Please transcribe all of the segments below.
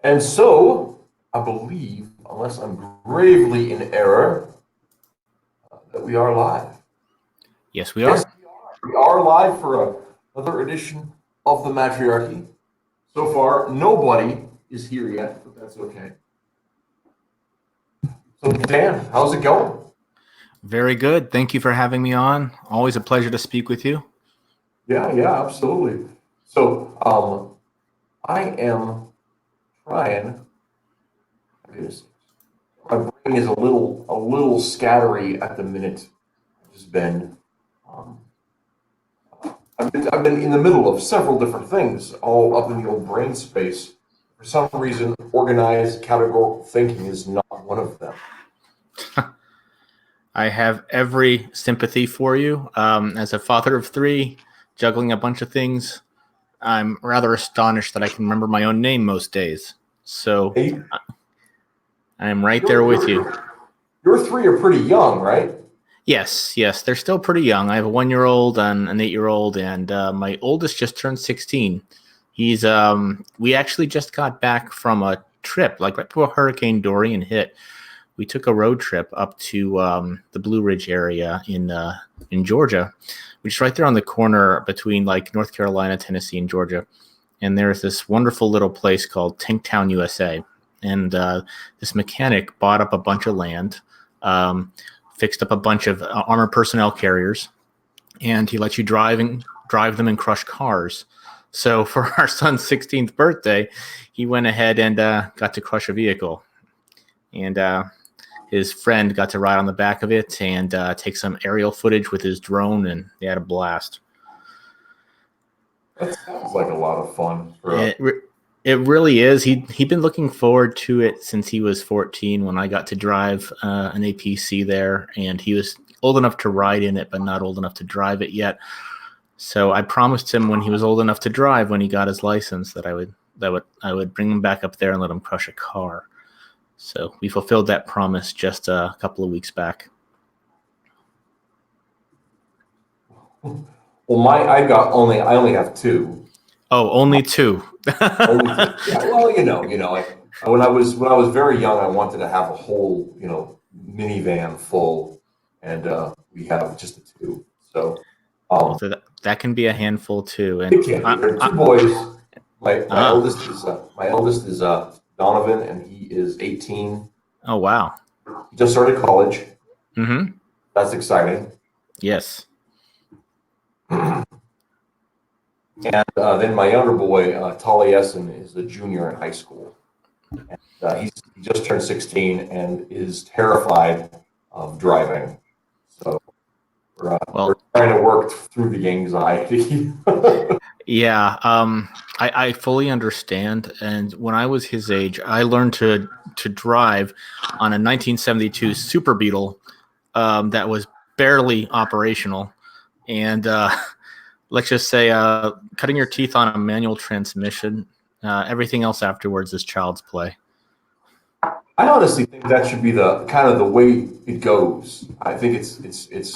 And so, I believe, unless I'm gravely in error, that we are live. Yes, we Yes, are. we are live for another edition of the Mattriarchy. So far, nobody is here yet, but that's okay. So, Dan, how's it going? Very good. Thank you for having me on. Always a pleasure to speak with you. Yeah, absolutely. So, I am trying. Goodness, my brain is a little scattery at the minute. I've just been um, I've been in the middle of several different things, all up in the old brain space. For some reason, organized categorical thinking is not one of them. I have every sympathy for you. As a father of three, juggling a bunch of things, I'm rather astonished that I can remember my own name most days. So Hey, I am right there your, with your, you. your three are pretty young, right? Yes, they're still pretty young. I have a 1-year-old and an 8-year-old, and my oldest just turned 16. We actually just got back from a trip, like right before Hurricane Dorian hit. We took a road trip up to the Blue Ridge area in Georgia, which is right there on the corner between like North Carolina, Tennessee, and Georgia. And there's this wonderful little place called Tanktown, USA. And this mechanic bought up a bunch of land, um, fixed up a bunch of armored personnel carriers, and he lets you drive them and crush cars. So for our son's 16th birthday, he went ahead and got to crush a vehicle. And his friend got to ride on the back of it and take some aerial footage with his drone, and they had a blast. That sounds like a lot of fun for a. It it really is. He'd been looking forward to it since he was 14 when I got to drive an APC there, and he was old enough to ride in it, but not old enough to drive it yet. So I promised him when he was old enough to drive, when he got his license, that I would bring him back up there and let him crush a car. So we fulfilled that promise just a couple of weeks back. Well, I only have two. Oh, only two. Only two. Yeah. Well, when I was very young, I wanted to have a whole minivan full, and we have just the two. So, Oh, um, so that can be a handful too. And it can be. There are two boys. My ah, eldest is Donovan, and he is 18. oh wow. He just started college. Mm-hmm. That's exciting. Yes. And then my younger boy, Taliesin, is a junior in high school. And, he just turned 16 and is terrified of driving. So we're Well, trying to work through the anxiety. yeah. I fully understand. And when I was his age, I learned to drive on a 1972 Super Beetle that was barely operational. And let's just say cutting your teeth on a manual transmission. Everything else afterwards is child's play. I honestly think that should be the kind of the way it goes. I think it's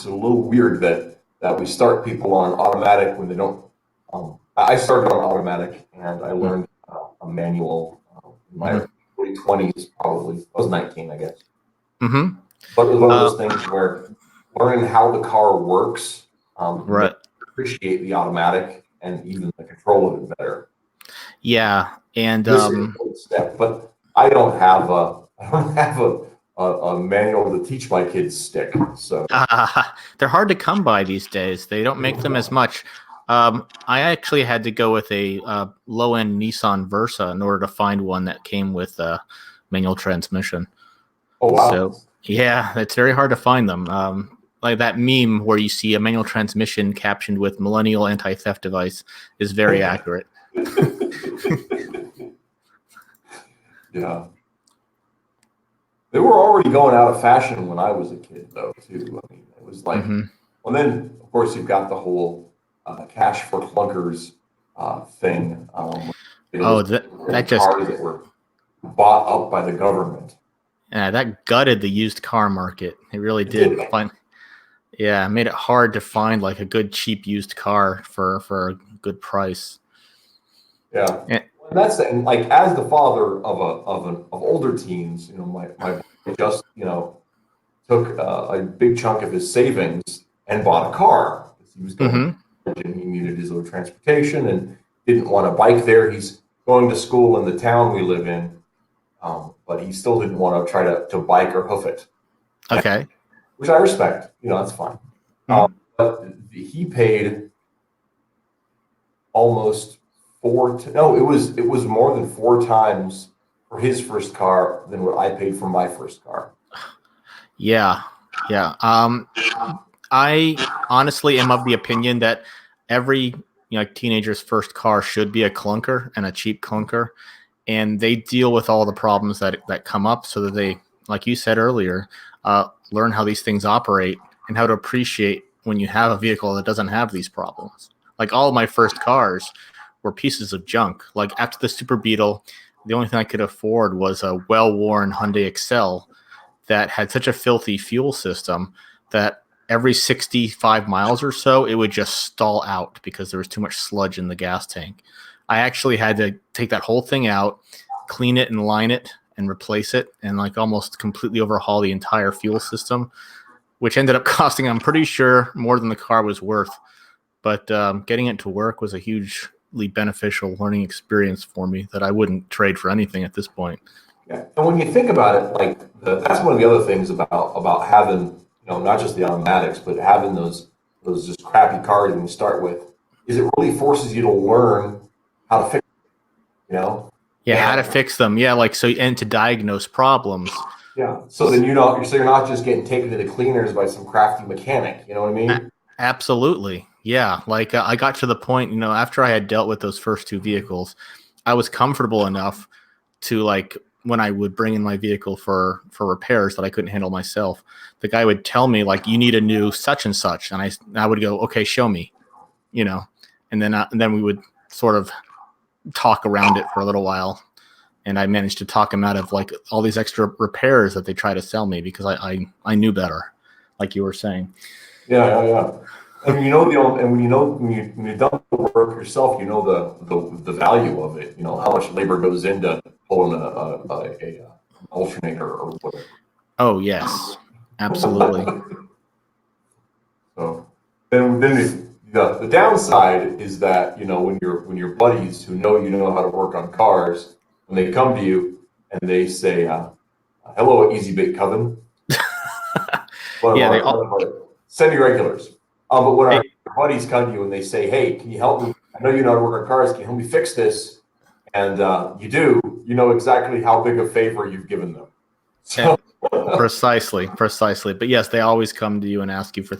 a little weird that we start people on automatic when they don't. I started on automatic and I learned a manual in my Mm-hmm. early 20s, probably. I was 19, I guess. Mm-hmm. But it was one of Uh, those things where learning how the car works made right. me appreciate the automatic and even the control of it better. Yeah. And This is a step, but I don't have a manual to teach my kids stick. So they're hard to come by these days. They don't make them as much. I actually had to go with a low-end Nissan Versa in order to find one that came with a manual transmission. oh wow. So yeah, it's very hard to find them. Like that meme where you see a manual transmission captioned with "millennial anti-theft device" is very accurate. Yeah. They were already going out of fashion when I was a kid, though, too. I mean, it was like, Hmm. well, then, of course, you've got the whole cash for clunkers thing. Oh, And that just cars that were bought up by the government. that gutted the used car market. It really It did. did. Yeah, it made it hard to find like a good cheap used car for a good price. Yeah. And, that's and like as the father of older teens, my boy just took a big chunk of his savings and bought a car because he was going to Mm-hmm. college and he needed his own transportation and didn't want to bike there. He's going to school in the town we live in, but he still didn't want to try to bike or hoof it, Okay. which I respect. That's fine. Mm-hmm. But he paid almost no, it was more than 4 times for his first car than what I paid for my first car. Yeah. Yeah. I honestly am of the opinion that every teenager's first car should be a clunker and a cheap clunker, and they deal with all the problems that come up so that they, like you said earlier, learn how these things operate and how to appreciate when you have a vehicle that doesn't have these problems. Like all of my first cars were pieces of junk. Like after the Super Beetle, the only thing I could afford was a well-worn Hyundai Excel that had such a filthy fuel system that every 65 miles or so, it would just stall out because there was too much sludge in the gas tank. I actually had to take that whole thing out, clean it and line it and replace it and like almost completely overhaul the entire fuel system, which ended up costing, I'm pretty sure, more than the car was worth. But getting it to work was a hugely beneficial learning experience for me that I wouldn't trade for anything at this point. Yeah. And when you think about it, like that's one of the other things about having, not just the automatics, but having those just crappy cars when you start with, is it really forces you to learn how to fix it, Yeah, how to And fix them. Yeah, like so, and to diagnose problems. yeah. So then you're not just getting taken to the cleaners by some crafty mechanic, you know what I A- mean? Absolutely. Yeah, like I got to the point, after I had dealt with those first two vehicles, I was comfortable enough to like when I would bring in my vehicle for repairs that I couldn't handle myself, the guy would tell me like you need a new such and such, and I would go, okay, show me, you know, and then we would sort of talk around it for a little while, and I managed to talk him out of like all these extra repairs that they try to sell me because I knew better, like you were saying. Yeah, yeah, yeah. And when you done the work yourself, you know the value of it. You know how much labor goes into pulling a alternator or whatever. Oh yes, absolutely. So the downside is that when your buddies who know how to work on cars, when they come to you and they say, "Hello, Easy Bake Coven," Yeah, one of our semi-regulars. But when our hey, buddies come to you and they say, "Hey, can you help me? I know you know how to work on cars. Can you help me fix this?" And you do, you know exactly how big a favor you've given them. eh, So precisely. But yes, they always come to you and ask you for,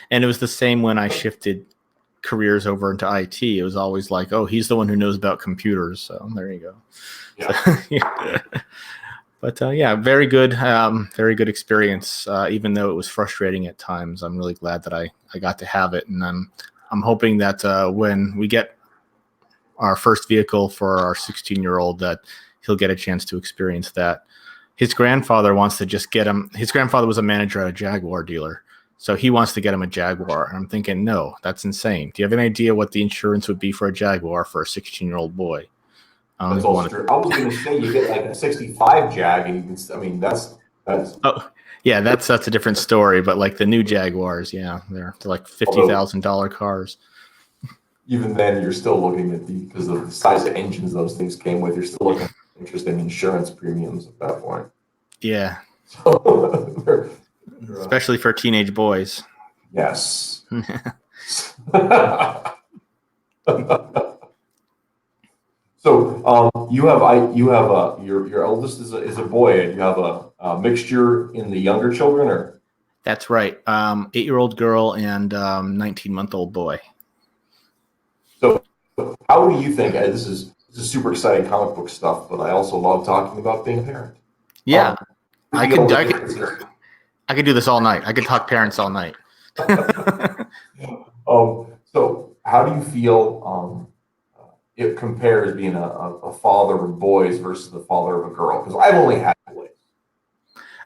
and it was the same when I shifted careers over into IT. It was always like, oh, he's the one who knows about computers. So there you go. yeah, So, yeah. But yeah, very good experience. Even though it was frustrating at times, I'm really glad that I got to have it, and I'm hoping that when we get our first vehicle for our 16-year-old, that he'll get a chance to experience that. His grandfather wants to just get him. His grandfather was a manager at a Jaguar dealer, so he wants to get him a Jaguar. And I'm thinking, no, that's insane. Do you have any idea what the insurance would be for a Jaguar for a 16-year-old boy? I don't that's think you also want to. true. I was going to say you get like a '65 Jag, and you can. I mean, that's. Oh, yeah, that's a different story. But like the new Jaguars, yeah, they're like Although $50,000 cars. even then, you're still looking at because of the size of engines those things came with. You're still looking at interesting insurance premiums at that point. Yeah, So, especially for teenage boys. yes. So you have your eldest is a boy, and you have a mixture in the younger children, or That's right. 8-year-old girl and 19-month-old boy. so. How do you think? This is super exciting comic book stuff, but I also love talking about being a parent. Yeah, I Feel could the I could differences. I could do this all night. I could talk parents all night. So how do you feel it compares being a father of boys versus the father of a girl? Because I've only had boys.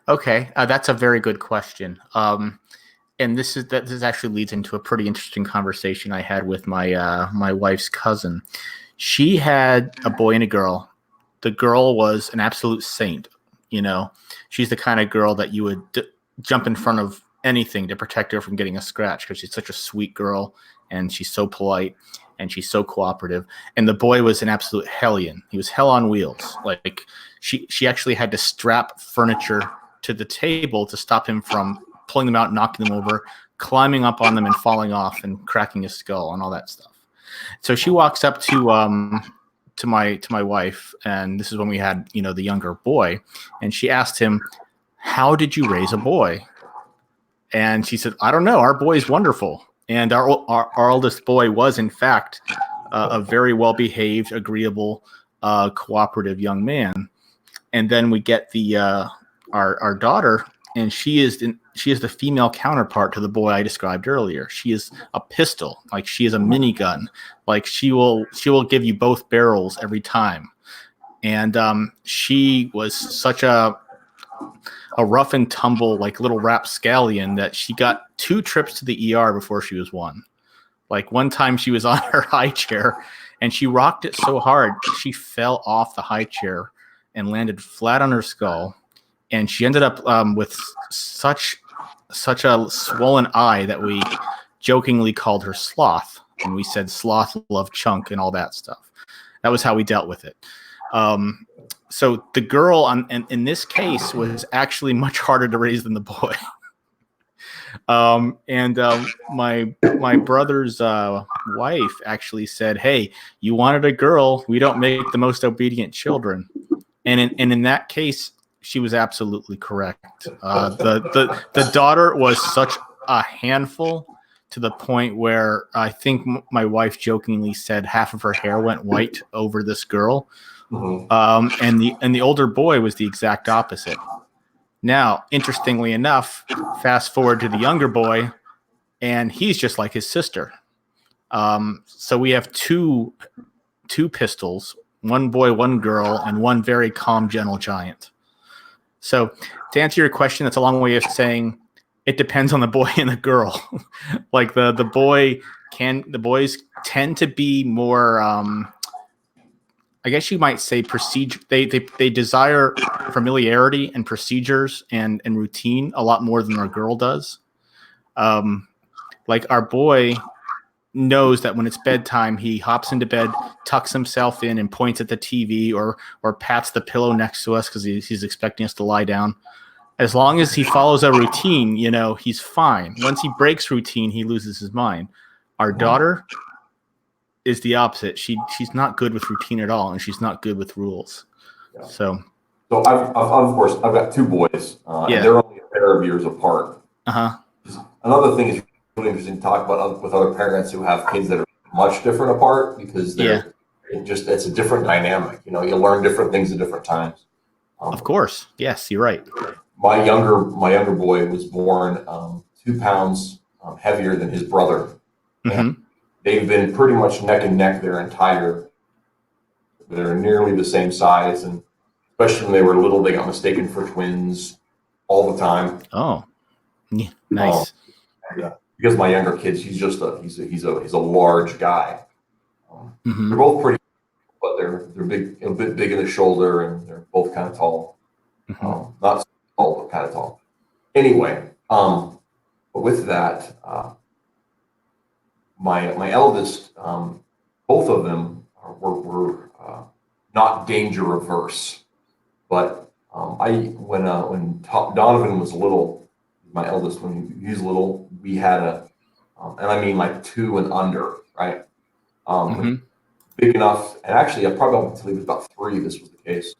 Okay, that's a very good question. And this actually leads into a pretty interesting conversation I had with my wife's cousin. She had a boy and a girl. The girl was an absolute saint. You know, she's the kind of girl that you would jump in front of anything to protect her from getting a scratch because she's such a sweet girl and she's so polite and she's so cooperative. And the boy was an absolute hellion. He was hell on wheels. Like she actually had to strap furniture to the table to stop him from pulling them out, knocking them over, climbing up on them and falling off and cracking his skull and all that stuff. So she walks up to my wife, and this is when we had, you know, the younger boy, and she asked him, "How did you raise a boy?" And she said, "I don't know. Our boy's wonderful." And our oldest boy was, in fact, a very well-behaved, agreeable, cooperative young man. And then we get our daughter, and she is the female counterpart to the boy I described earlier. She is a pistol, like she is a minigun, like she will give you both barrels every time. And she was such a rough and tumble, like little rapscallion that she got 2 trips to the ER before she was 1. Like one time she was on her high chair and she rocked it so hard she fell off the high chair and landed flat on her skull. And she ended up with such a swollen eye that we jokingly called her Sloth. And we said sloth love chunk and all that stuff. That was how we dealt with it. So the girl in this case was actually much harder to raise than the boy. My brother's wife actually said, "Hey, you wanted a girl. We don't make the most obedient children." And in that case, she was absolutely correct. The daughter was such a handful to the point where I think my wife jokingly said half of her hair went white over this girl. Mm-hmm. And the older boy was the exact opposite. Now, interestingly enough, fast forward to the younger boy, and he's just like his sister. So we have two pistols, one boy, one girl, and one very calm, gentle giant. So to answer your question, that's a long way of saying it depends on the boy and the girl. Like the boys tend to be more, I guess you might say procedure. They desire familiarity and procedures and routine a lot more than our girl does. Like our boy knows that when it's bedtime, he hops into bed, tucks himself in, and points at the TV or pats the pillow next to us because he's expecting us to lie down. As long as he follows a routine, you know, he's fine. Once he breaks routine, he loses his mind. Our daughter is the opposite. She's not good with routine at all, and she's not good with rules. Yeah. So I've of course I've got 2 boys, and they're only a pair of years apart. Another thing is really interesting to talk about with other parents who have kids that are much different apart because it's a different dynamic. You know, you learn different things at different times. Of course, yes, you're right. My younger boy was born 2 pounds heavier than his brother. Mm-hmm. They've been pretty much neck and neck their entire. They're nearly the same size, and especially when they were little, they got mistaken for twins all the time. Oh, yeah, nice. Because my younger kids, he's a large guy. Mm-hmm. They're both pretty, but they're big, a bit big in the shoulder, and they're both kind of tall. Mm-hmm. Not so tall, but kind of tall. Anyway, but with that, my eldest, both of them were not danger averse, but when Donovan was little. My eldest, when he was little, we had and I mean like 2 and under, right? Mm-hmm. Big enough, and actually, probably until he was about 3, this was the case.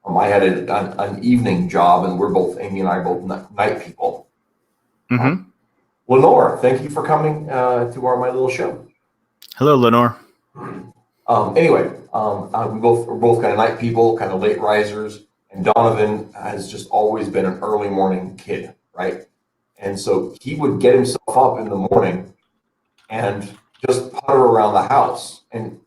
I had an evening job, and Amy and I both night people. Mm-hmm. Lenore, thank you for coming to my little show. Hello, Lenore. Anyway, we're both kind of night people, kind of late risers, and Donovan has just always been an early morning kid, right? And so he would get himself up in the morning and just putter around the house. And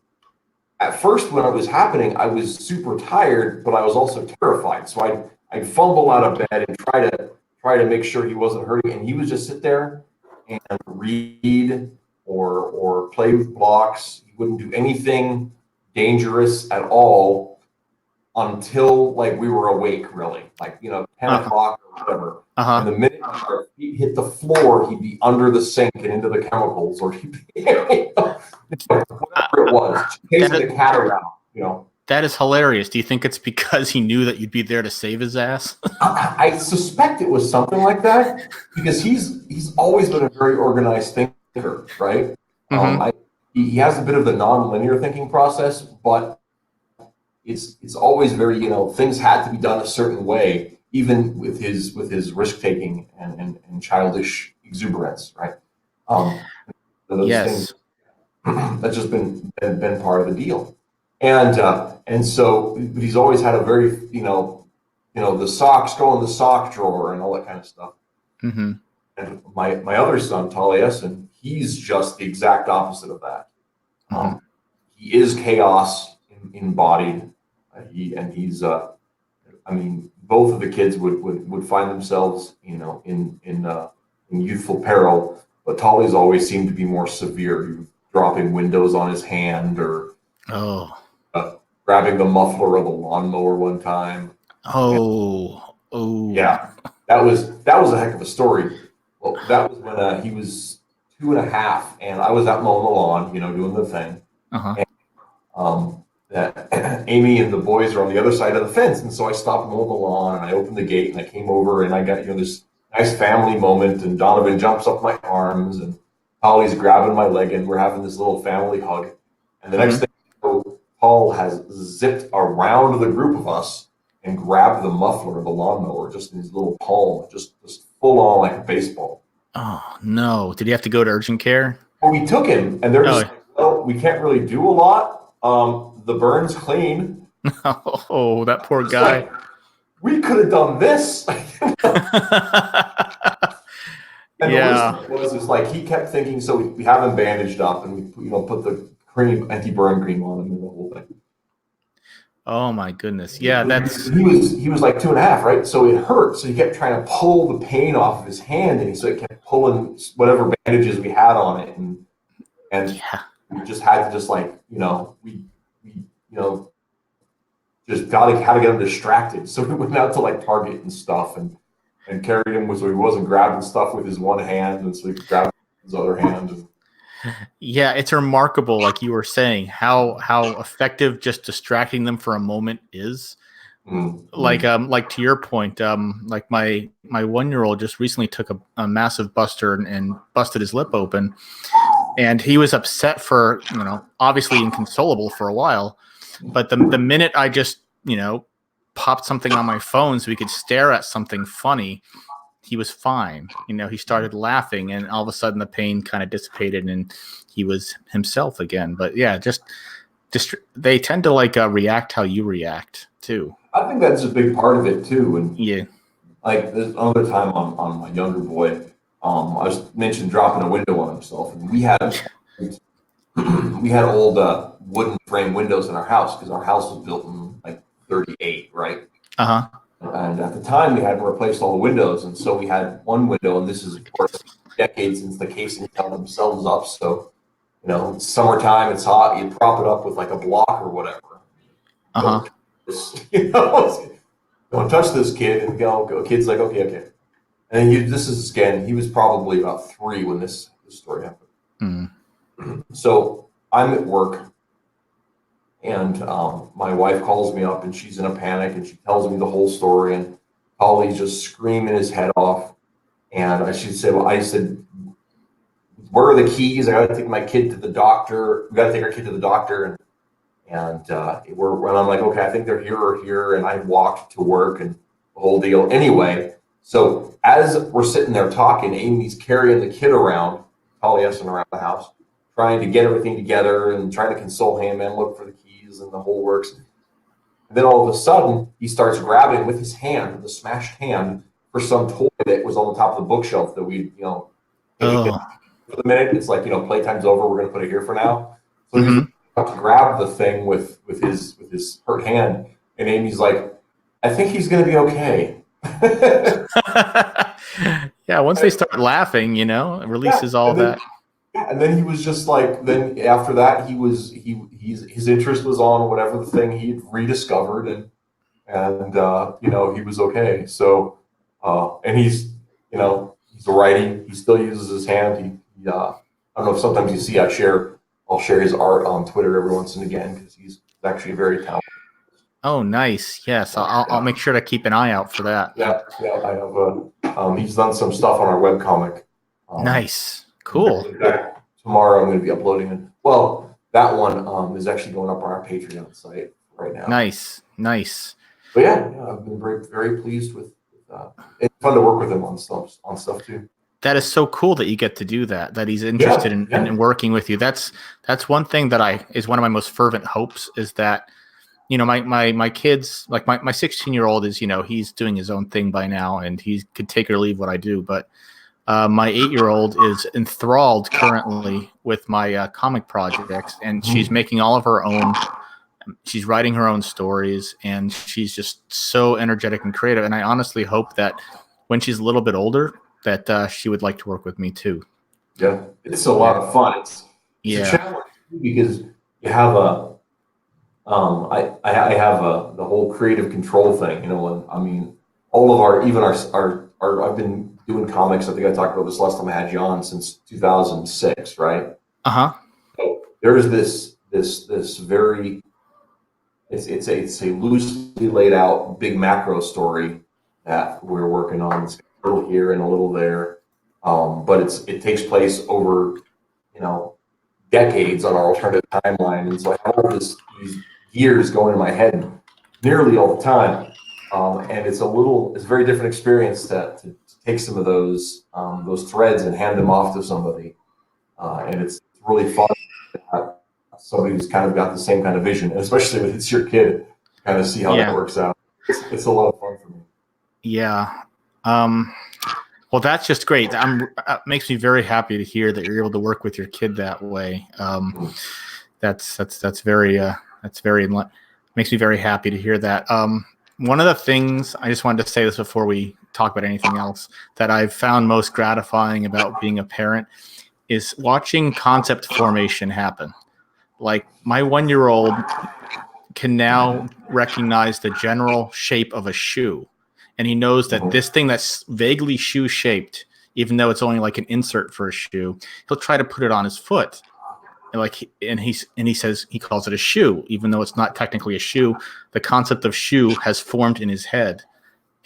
at first, when it was happening, I was super tired, but I was also terrified. So I'd fumble out of bed and try to make sure he wasn't hurting. And he would just sit there and read or play with blocks. He wouldn't do anything dangerous at all until like we were awake, really, like 10 o'clock or whatever. And the minute our feet hit the floor, he'd be under the sink and into the chemicals, or he'd be, whatever it was, chasing the cat around. That is hilarious. Do you think it's because he knew that you'd be there to save his ass? I suspect it was something like that, because he's always been a very organized thinker, right? He has a bit of the non-linear thinking process, but it's always very, things had to be done a certain way, even with his risk taking and childish exuberance, right? Those things that's just been part of the deal, and so, but he's always had a very, the socks go in the sock drawer and all that kind of stuff. And my other son, Taliesin, he's just the exact opposite of that. He is chaos embodied. He's both of the kids would find themselves, in youthful peril, but Tolly's always seemed to be more severe. He was dropping windows on his hand, or grabbing the muffler of a lawnmower one time. Yeah, that was a heck of a story. Well, that was when he was 2.5, and I was out mowing the lawn, doing the thing. And, that Amy and the boys are on the other side of the fence, and so I stopped mowing the lawn, and I opened the gate, and I came over, and I got this nice family moment, and Donovan jumps up my arms, and Holly's grabbing my leg, and we're having this little family hug. And the next thing, Paul has zipped around the group of us and grabbed the muffler of the lawnmower just in his little palm, just full on like a baseball. Oh no! Did he have to go to urgent care? Well, we took him, and they're just like, well, we can't really do a lot. The burn's clean. Oh, that poor guy. Like, we could have done this. And the worst thing was like he kept thinking. So we have him bandaged up, and we put the anti-burn cream on him and the whole thing. Oh my goodness! Yeah, he was like 2.5, right? So it hurt. So he kept trying to pull the pain off of his hand, and he kept pulling whatever bandages we had on it, and we just had to we just had to get him distracted. So we went out to like Target and stuff, and carried him so he wasn't grabbing stuff with his one hand, and so he could grab his other hand. Yeah, it's remarkable, like you were saying, how effective just distracting them for a moment is. Like to your point, like my 1-year-old just recently took a massive buster and busted his lip open, and he was upset for, obviously inconsolable for a while, but the minute I just, popped something on my phone so he could stare at something funny, he was fine. He started laughing, and all of a sudden the pain kind of dissipated and he was himself again. But yeah, just they tend to react how you react too. I think that's a big part of it too. And like there's another time on my younger boy, I was mentioned dropping a window on himself, and we had old wooden frame windows in our house, because our house was built in like 38, right? And at the time, we hadn't replaced all the windows, and so we had one window, and this is, of course, decades since the casings held themselves up. So, it's summertime, it's hot, you prop it up with like a block or whatever. Don't touch this kid, and go. Kid's like, okay. And this is again, he was probably about 3 when this story happened. So I'm at work, and my wife calls me up, and she's in a panic, and she tells me the whole story, and Holly's just screaming his head off. And I said, where are the keys? I got to take my kid to the doctor. We got to take our kid to the doctor. And I'm like, okay, I think they're here or here. And I walked to work and the whole deal. Anyway, so as we're sitting there talking, Amy's carrying the kid around, Taliesin around the house, trying to get everything together and trying to console him and look for the keys and the whole works. And then all of a sudden, he starts grabbing with his hand, the smashed hand, for some toy that was on the top of the bookshelf that we, for the minute, it's like, playtime's over, we're going to put it here for now. So he's about to grab the thing with his hurt hand, and Amy's like, I think he's going to be okay. Yeah, once they start laughing, it releases all that. Yeah, and then he was just like, then after that, his interest was on whatever the thing he'd rediscovered, and he was okay. So, and he's a righty. He still uses his hand. I don't know if sometimes you see I'll share his art on Twitter every once and again because he's actually very talented. Oh, nice. Yes, I'll make sure to keep an eye out for that. Yeah, yeah. I have he's done some stuff on our webcomic. Nice. Cool. In fact, tomorrow I'm going to be uploading it. Well, that one is actually going up on our Patreon site right now. Nice. But yeah, I've been very, very pleased with. It's fun to work with him on stuff too. That is so cool that you get to do that. That he's interested in working with you. That's one thing that is one of my most fervent hopes is that, my kids, like my 16-year-old is, he's doing his own thing by now and he could take or leave what I do. But my 8-year-old is enthralled currently with my comic projects, and she's making all of her own. She's writing her own stories, and she's just so energetic and creative. And I honestly hope that when she's a little bit older, that she would like to work with me too. Yeah, it's a lot of fun. It's a challenge because you have I have the whole creative control thing, and I mean, all of our I've been doing comics. I think I talked about this last time I had you on since 2006, right? So there's this very it's a loosely laid out big macro story that we're working on. It's a little here and a little there, but it takes place over decades on our alternative timeline, and so I have all these years going in my head nearly all the time, and it's a very different experience to take some of those threads and hand them off to somebody, and it's really fun to have somebody who's kind of got the same kind of vision, and especially if it's your kid, kind of see how that works out. It's a lot of fun for me. Yeah. Well, that's just great. Makes me very happy to hear that you're able to work with your kid that way. That's very makes me very happy to hear that. One of the things I just wanted to say this before we talk about anything else that I've found most gratifying about being a parent is watching concept formation happen. Like my 1-year-old can now recognize the general shape of a shoe. And he knows that this thing that's vaguely shoe shaped, even though it's only like an insert for a shoe, he'll try to put it on his foot. And he says he calls it a shoe, even though it's not technically a shoe. The concept of shoe has formed in his head.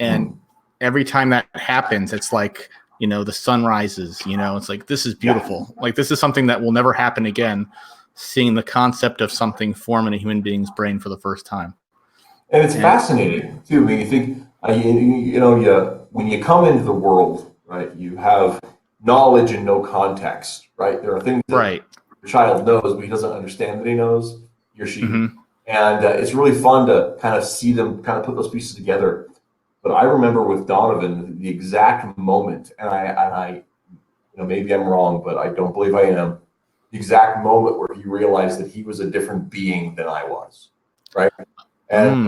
And every time that happens, it's like, the sun rises, it's like, this is beautiful. Like this is something that will never happen again, seeing the concept of something form in a human being's brain for the first time. And it's fascinating too. I mean, you think, when you come into the world, right, you have knowledge and no context, right? There are things that your child knows, but he doesn't understand that he knows, he or she. And it's really fun to kind of see them kind of put those pieces together. But I remember with Donovan, the exact moment, and I maybe I'm wrong, but I don't believe I am, the exact moment where he realized that he was a different being than I was, right? And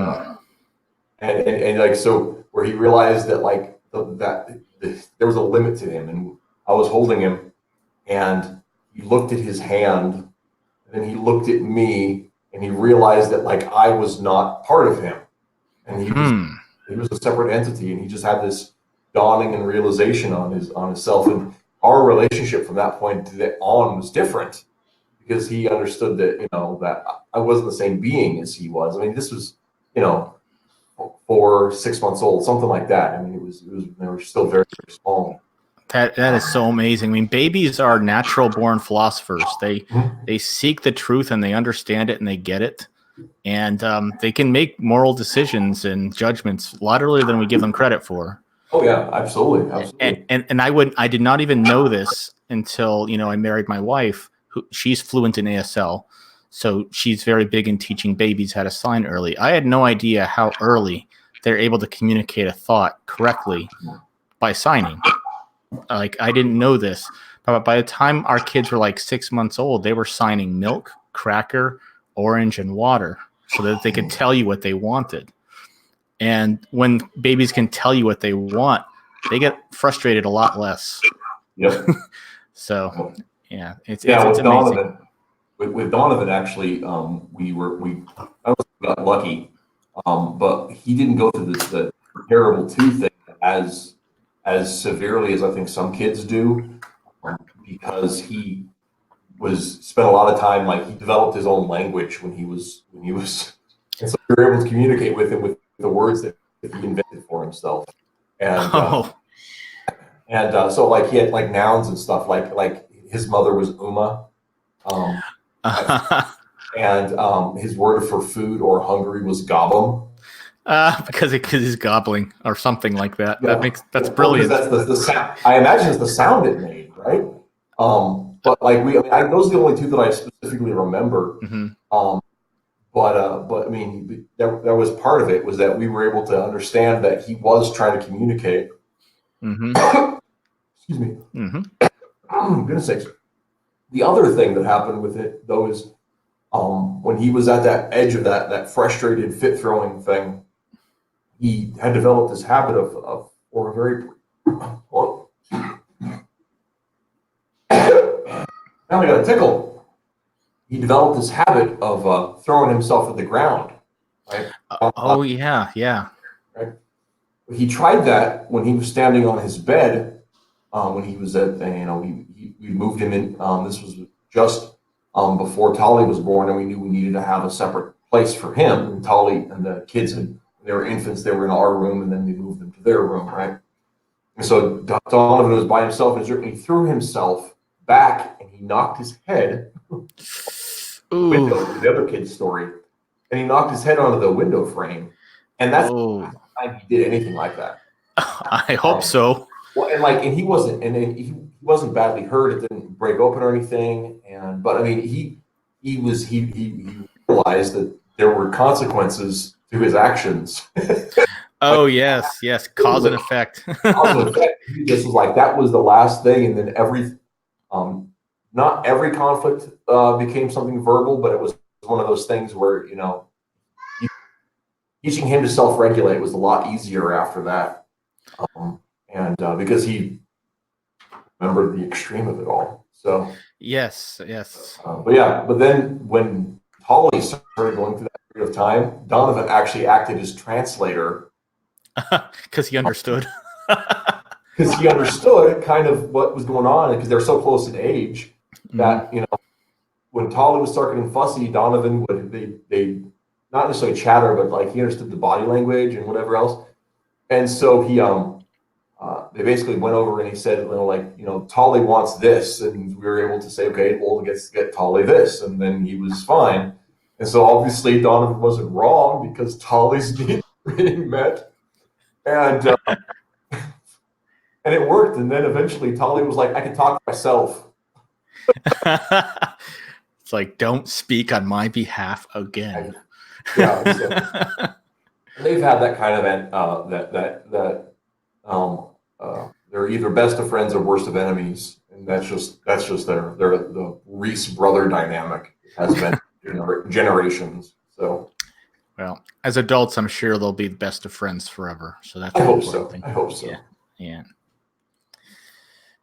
like, so where he realized that like there was a limit to him, and I was holding him, and he looked at his hand, and then he looked at me, and he realized that like I was not part of him, and he was a separate entity, and he just had this dawning and realization on himself, and our relationship from that point on was different because he understood that that I wasn't the same being as he was. I mean, this was 4, 6 months old, something like that. I mean, it was they were still very, very small. That is so amazing. I mean, babies are natural born philosophers. They seek the truth and they understand it and they get it, and they can make moral decisions and judgments a lot earlier than we give them credit for. Oh yeah, absolutely. And I did not even know this until I married my wife. She's fluent in ASL. So she's very big in teaching babies how to sign early. I had no idea how early they're able to communicate a thought correctly by signing. Like, I didn't know this. But by the time our kids were like 6 months old, they were signing milk, cracker, orange, and water so that they could tell you what they wanted. And when babies can tell you what they want, they get frustrated a lot less. Yep. So, Yeah, it's Yeah, it's with amazing. Donovan, with Donovan, actually, I don't think we got lucky, but he didn't go through the terrible tooth thing as severely as I think some kids do, because he was spent a lot of time, like he developed his own language when he was, and so we were able to communicate with him with the words that he invented for himself, and Oh, so like he had like nouns and stuff, like his mother was Uma. Um, and his word for food or hungry was gobbum. because he's gobbling or something like that. Yeah, That's well, because brilliant. that's the sound. I imagine it's the sound it made, right? But like those are the only two that I specifically remember. Hmm. Um, but I mean, that was part of it, was that we were able to understand that he was trying to communicate. Hmm. Excuse me. Hmm. Goodness sakes. The other thing that happened with it, though, is when he was at that edge of that frustrated fit throwing thing, he had developed this habit of or a very well, now I got a tickle. He developed this habit of throwing himself at the ground, right? Oh yeah, yeah. Right. He tried that when he was standing on his bed. When he was at, we moved him in. This was just before Tolly was born, and we knew we needed to have a separate place for him. And Tolly and the kids, when they were infants, they were in our room, and then we moved them to their room, right? And so Donovan was by himself, and he threw himself back, and he knocked his head the Ooh. window, the other kid's story, and he knocked his head onto the window frame, and that's the Oh. last time he did anything like that. I hope Um, so. well, and he wasn't badly hurt. It didn't break open or anything, but I mean, he realized that there were consequences to his actions. Like, Oh yes, yes. Cause and effect. cause and effect. This was like that was the last thing, and then um, not every conflict became something verbal, but it was one of those things where teaching him to self-regulate was a lot easier after that, and because he remembered the extreme of it all. So, Yes, yes. but yeah, but then when Holly started going through that period of time, Donovan actually acted as translator Because he understood. because he understood kind of what was going on, because they're so close in age Hmm. that when Tolly was starting and fussy, Donovan would they not necessarily chatter, but like he understood the body language and whatever else. And so they basically went over and he said, Tolly wants this, and we were able to say, okay, well, let's get Tolly this, and then he was fine. And so obviously Donovan wasn't wrong because Tolly's needs were being met, and and it worked. And then eventually Tolly was like, I can talk to myself. It's like, don't speak on my behalf again. Yeah, so they've had that kind of they're either best of friends or worst of enemies, and that's just the Reese brother dynamic has been generations. So Well, as adults, I'm sure they'll be the best of friends forever. So that's I the hope important so. thing. I hope so. Yeah, yeah.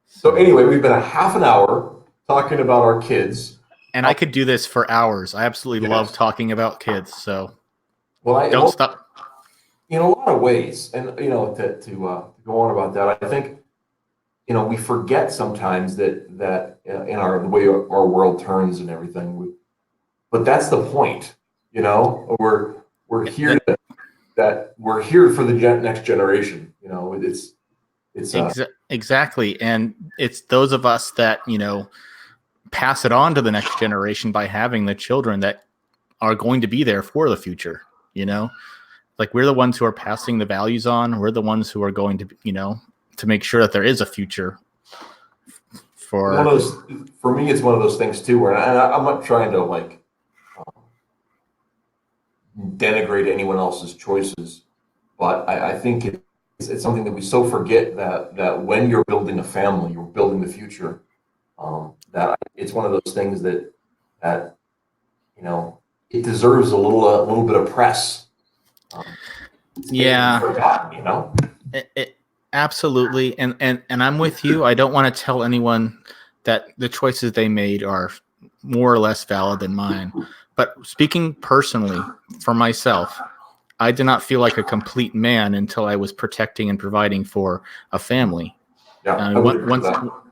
So anyway, we've been a half an hour talking about our kids. And I could do this for hours. I absolutely love Yes. talking about kids. So don't Well, stop. in a lot of ways, and to go on about that, I think we forget sometimes that in the way our world turns and everything. But that's the point. We're here we're here for the next generation. It's Exactly. And it's those of us that, pass it on to the next generation by having the children that are going to be there for the future, like we're the ones who are passing the values on. We're the ones who are going to, to make sure that there is a future one for. of those for me. It's one of those things too, where I'm not trying to denigrate anyone else's choices, but I think it's something that we so forget that when you're building a family, you're building the future. That it's one of those things that it deserves a little bit of press. It's Yeah, forgotten. absolutely. And I'm with you. I don't want to tell anyone that the choices they made are more or less valid than mine. But speaking personally for myself, I did not feel like a complete man until I was protecting and providing for a family. Yeah, I would agree with Once,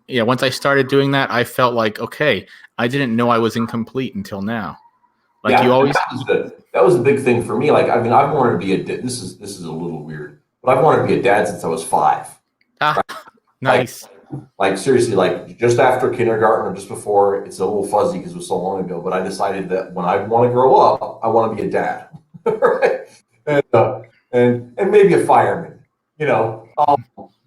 that. once I started doing that, I felt like, okay, I didn't know I was incomplete until now. Like you Yeah, and always, that was the big thing for me. Like, I mean, I've wanted to be this is a little weird, but I've wanted to be a dad since I was 5. ah, Like, nice. like seriously, like just after kindergarten or just before. It's a little fuzzy because it was so long ago. But I decided that when I want to grow up, I want to be a dad, right? And maybe a fireman, you know.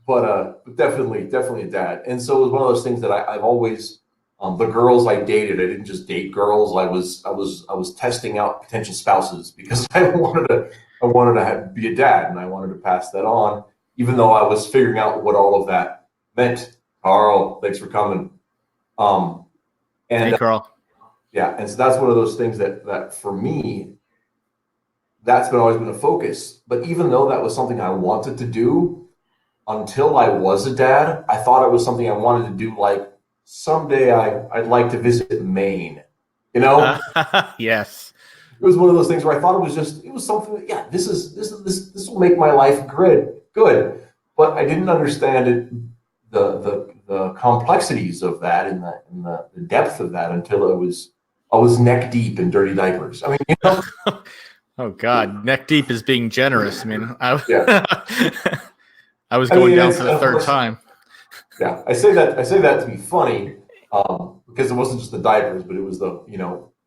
But definitely a dad. And so it was one of those things that I've always, the girls I dated, I didn't just date girls. I was testing out potential spouses because I wanted to be a dad, and I wanted to pass that on, even though I was figuring out what all of that meant. Carl, thanks for coming. Um, Hey, and Carl. Yeah, and so that's one of those things that for me, that's always been a focus. But even though that was something I wanted to do, until I was a dad, I thought it was something I wanted to do. Like someday I'd like to visit Maine. You know, Yes. it was one of those things where I thought it was something that, yeah, this will make my life good. But I didn't understand the complexities of that and the depth of that until I was neck deep in dirty diapers. I mean, Oh God, neck deep is being generous. I mean, yeah. I was I going mean, down it's for the of third course, time. yeah. I say that to be funny, because it wasn't just the diapers, but it was the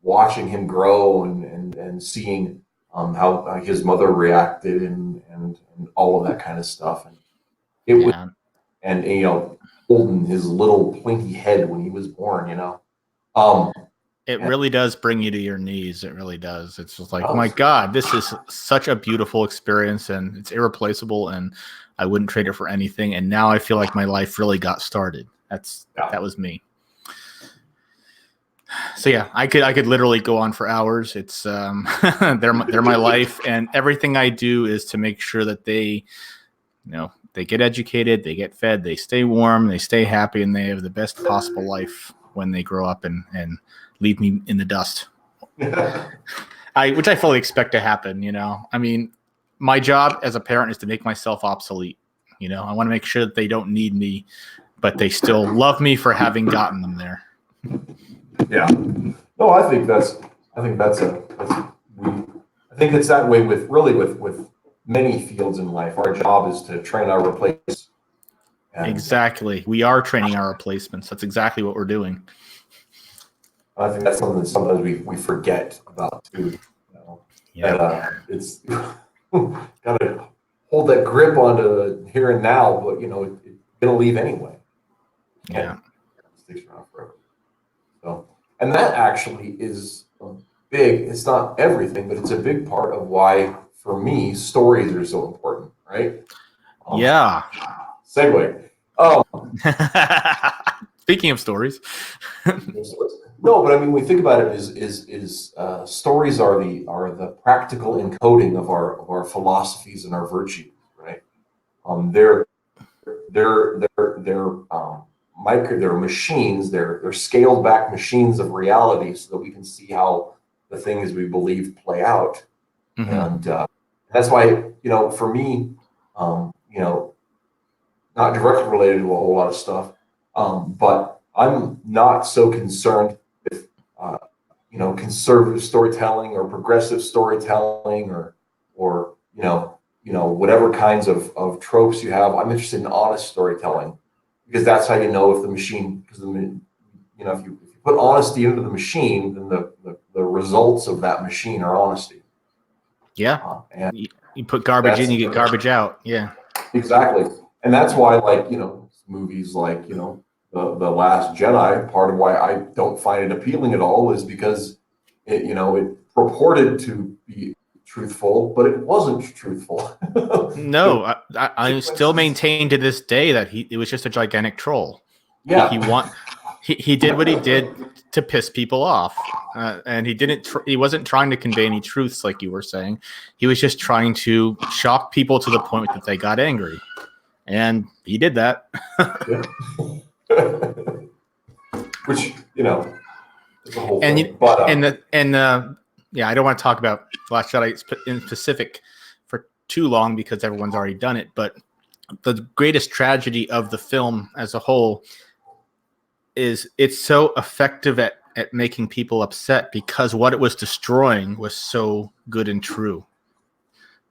watching him grow and seeing how his mother reacted and all of that kind of stuff. And it was Yeah. and holding his little plinky head when he was born. Um, It and really does bring you to your knees. It really does. It's just it like, my does. God, this is such a beautiful experience and it's irreplaceable and I wouldn't trade it for anything. And now I feel like my life really got started. Yeah. That was me. So yeah, I could literally go on for hours. It's they're my life, and everything I do is to make sure that they get educated, they get fed, they stay warm, they stay happy, and they have the best possible life when they grow up and leave me in the dust. Which I fully expect to happen. I mean, my job as a parent is to make myself obsolete. I want to make sure that they don't need me, but they still love me for having gotten them there. Yeah. No, I think it's that way with many fields in life. Our job is to train our replace. And Exactly. We are training our replacements. That's exactly what we're doing. I think that's something that sometimes we forget about too. Yeah. That it's got to hold that grip onto the here and now, but it's gonna leave anyway. Yeah. It sticks around forever. So, and that actually is big. It's not everything, but it's a big part of why, for me, stories are so important, right? Yeah. Segue. Speaking of stories. No, but I mean, when we think about it, stories are the practical encoding of our philosophies and our virtues, right? They're they're machines. They're scaled back machines of reality, so that we can see how the things we believe play out. Mm-hmm. And that's why, for me, not directly related to a whole lot of stuff, but I'm not so concerned with uh, conservative storytelling or progressive storytelling or whatever kinds of tropes you have. I'm interested in honest storytelling, because that's how you know if the machine, because if you put honesty into the machine, then the results of that machine are honesty. Yeah. And You put garbage in, you get garbage out. Yeah. exactly. And that's why, like, movies like, The Last Jedi, part of why I don't find it appealing at all is because it purported to be truthful, but it wasn't truthful. No, I still maintain to this day that it was just a gigantic troll. Yeah. He did what he did to piss people off, and he wasn't trying to convey any truths like you were saying. He was just trying to shock people to the point that they got angry, and he did that. Yeah. which, you know, is the whole And thing. But yeah, I don't want to talk about Last Jedi in specific for too long because everyone's already done it. But the greatest tragedy of the film as a whole is it's so effective at making people upset because what it was destroying was so good and true.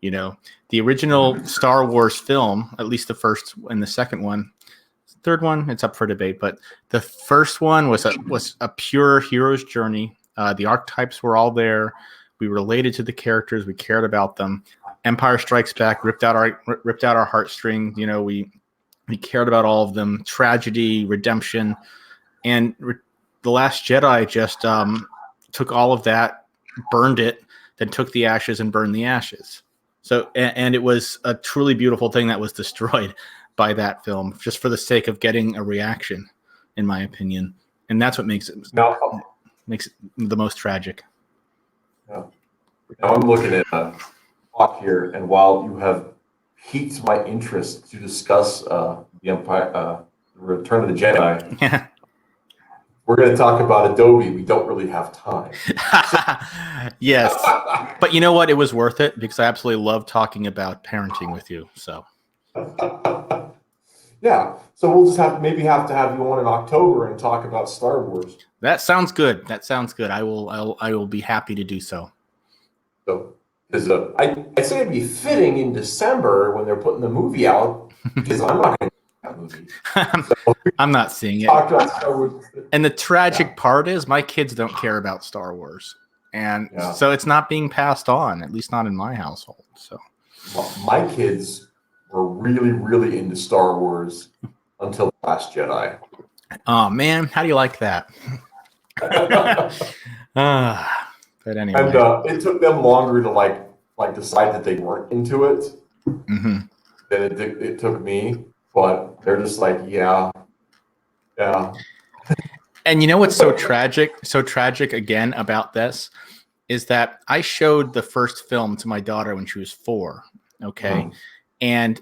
You know, the original Star Wars film, at least the first and the second one, third one, it's up for debate, but the first one was a pure hero's journey. The archetypes were all there. We related to the characters. We cared about them. Empire Strikes Back ripped out our heartstrings. You know, we cared about all of them. Tragedy, redemption, and The Last Jedi just took all of that, burned it, then took the ashes and burned the ashes. So, and it was a truly beautiful thing that was destroyed by that film, just for the sake of getting a reaction, in my opinion. And that's what makes it the most tragic. Yeah. Now I'm looking at a clock here, and while you have piqued my interest to discuss the Empire, Return of the Jedi, we're going to talk about Adobe. We don't really have time. Yes. But you know what? It was worth it because I absolutely love talking about parenting with you. So. Yeah. So we'll just have to have you on in October and talk about Star Wars. That sounds good. I will be happy to do so. So, because I'd say it'd be fitting in December when they're putting the movie out, because I'm not going to see that movie. So, I'm not seeing it. And the tragic part is my kids don't care about Star Wars. And so it's not being passed on, at least not in my household. So well, my kids were really, really into Star Wars until The Last Jedi. Oh, man. How do you like that? But anyway. And it took them longer to like decide that they weren't into it than it took me. But they're just like, yeah. And you know what's so tragic again about this is that I showed the first film to my daughter when she was 4. Okay. And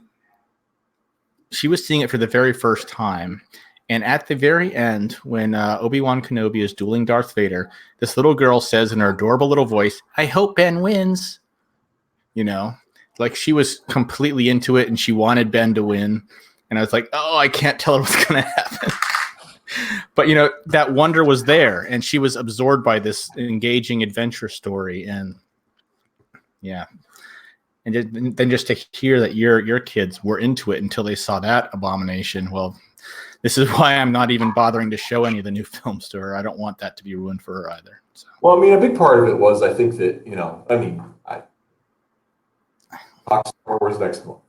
she was seeing it for the very first time. And at the very end, when Obi-Wan Kenobi is dueling Darth Vader, this little girl says in her adorable little voice, "I hope Ben wins." You know, like she was completely into it and she wanted Ben to win. And I was like, oh, I can't tell her what's going to happen. But, you know, that wonder was there and she was absorbed by this engaging adventure story. And yeah. And then just to hear that your kids were into it until they saw that abomination. Well, this is why I'm not even bothering to show any of the new films to her. I don't want that to be ruined for her either. So. Well, I mean, a big part of it was, I think that, you know, I mean, I talk Star Wars next month.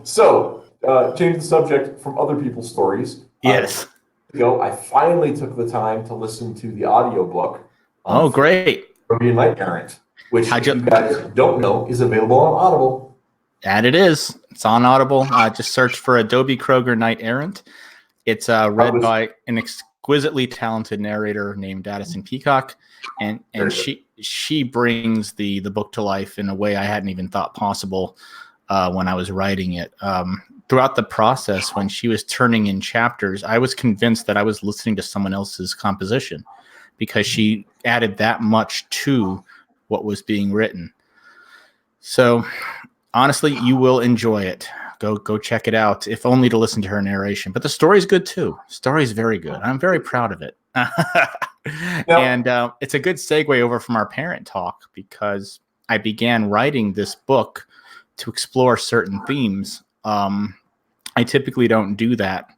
So, change the subject from other people's stories. Yes. I finally took the time to listen to the audiobook. Oh, great. Knight Errant, which if you guys don't know is available on Audible. And it is. It's on Audible. Just search for Adobe Kroger Knight Errant. It's read by an exquisitely talented narrator named Addison Peacock, and she brings the book to life in a way I hadn't even thought possible when I was writing it. Throughout the process, when she was turning in chapters, I was convinced that I was listening to someone else's composition because she added that much to what was being written. So honestly, you will enjoy it. Go check it out, if only to listen to her narration. But the story's good too. Story's very good. I'm very proud of it. And it's a good segue over from our parent talk because I began writing this book to explore certain themes. I typically don't do that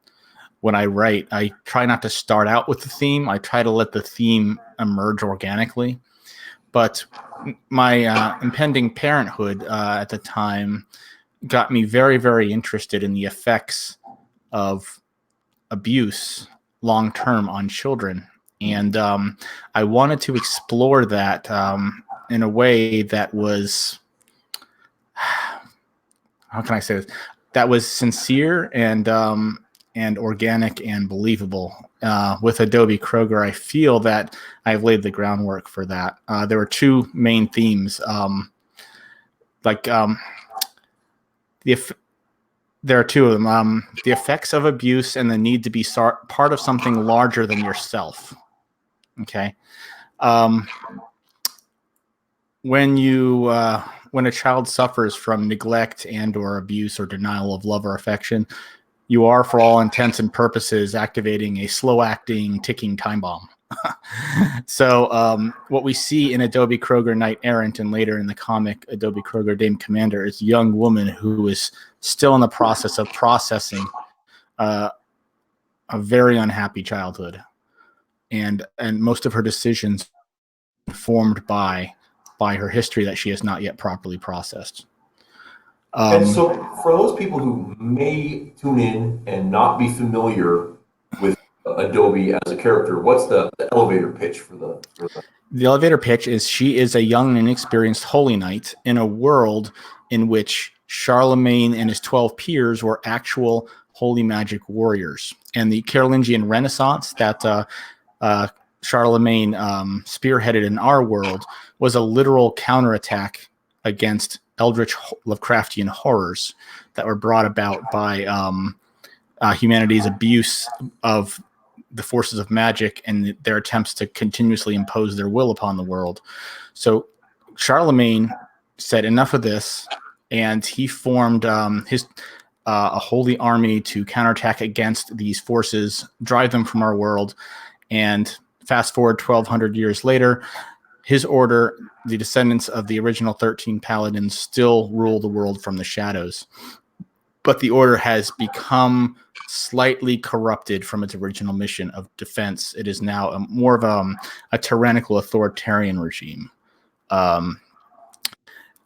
when I write. I try not to start out with the theme. I try to let the theme emerge organically. But my impending parenthood at the time got me very, very interested in the effects of abuse long-term on children. And I wanted to explore that in a way that was, how can I say this? That was sincere and organic and believable. With Adobe Kroger, I feel that I've laid the groundwork for that. There were two main themes, There are two of them. The effects of abuse and the need to be part of something larger than yourself. Okay. When a child suffers from neglect and or abuse or denial of love or affection, you are, for all intents and purposes, activating a slow-acting, ticking time bomb. So what we see in Adobe Kroger Knight Errant and later in the comic Adobe Kroger Dame Commander is a young woman who is still in the process of processing a very unhappy childhood, and most of her decisions formed by her history that she has not yet properly processed. And so for those people who may tune in and not be familiar with Adobe as a character, what's the elevator pitch for the... The elevator pitch is she is a young and inexperienced holy knight in a world in which Charlemagne and his 12 peers were actual holy magic warriors. And the Carolingian Renaissance that Charlemagne spearheaded in our world was a literal counterattack against eldritch Lovecraftian horrors that were brought about by humanity's abuse of the forces of magic and their attempts to continuously impose their will upon the world. So Charlemagne said enough of this, and he formed a holy army to counterattack against these forces, drive them from our world. And fast forward 1,200 years later, his order, the descendants of the original 13 paladins, still rule the world from the shadows. But the order has become slightly corrupted from its original mission of defense. It is now more of a tyrannical authoritarian regime.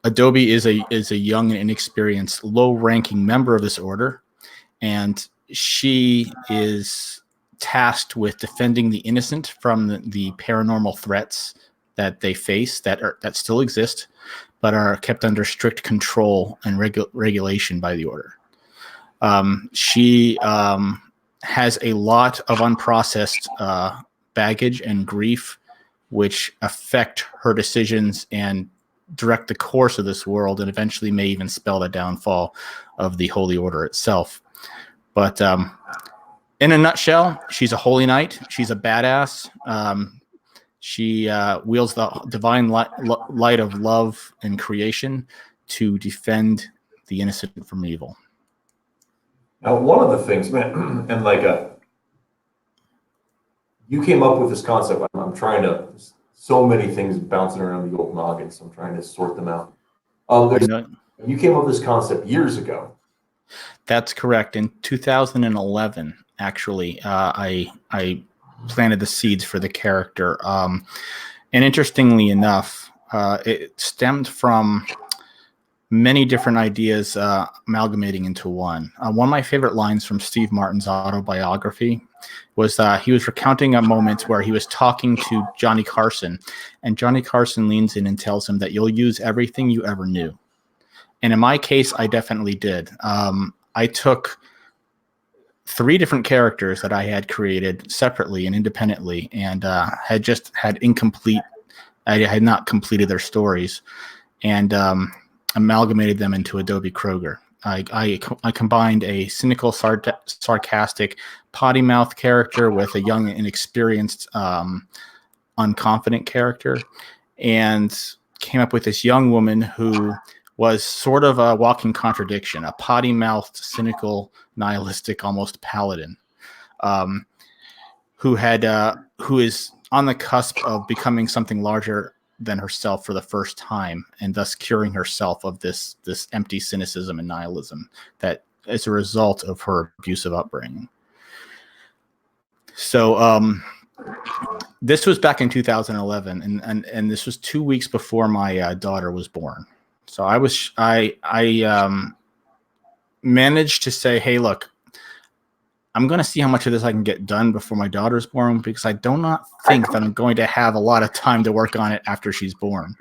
Adobe is a young and inexperienced, low-ranking member of this order, and she is tasked with defending the innocent from the paranormal threats that they face that still exist, but are kept under strict control and regulation by the order. She has a lot of unprocessed baggage and grief, which affect her decisions and direct the course of this world, and eventually may even spell the downfall of the Holy Order itself. But in a nutshell, she's a holy knight. She's a badass. She wields the divine light of love and creation to defend the innocent from evil. Now, one of the things, man, and you came up with this concept. I'm trying to, so many things bouncing around the old noggin, so I'm trying to sort them out. You came up with this concept years ago. That's correct. In 2011, actually, I planted the seeds for the character. And interestingly enough, it stemmed from many different ideas amalgamating into one. One of my favorite lines from Steve Martin's autobiography was he was recounting a moment where he was talking to Johnny Carson, and Johnny Carson leans in and tells him that you'll use everything you ever knew. And in my case, I definitely did. I took 3 different characters that I had created separately and independently, and had incomplete. I had not completed their stories, and amalgamated them into Adobe Kroger. I combined a cynical, sarcastic, potty mouth character with a young and inexperienced, unconfident character, and came up with this young woman who was sort of a walking contradiction, a potty-mouthed, cynical, nihilistic, almost paladin, who is on the cusp of becoming something larger than herself for the first time, and thus curing herself of this empty cynicism and nihilism that is a result of her abusive upbringing. So this was back in 2011, and this was 2 weeks before my daughter was born. So I managed to say, hey, look, I'm going to see how much of this I can get done before my daughter's born, because I do not think that I'm going to have a lot of time to work on it after she's born.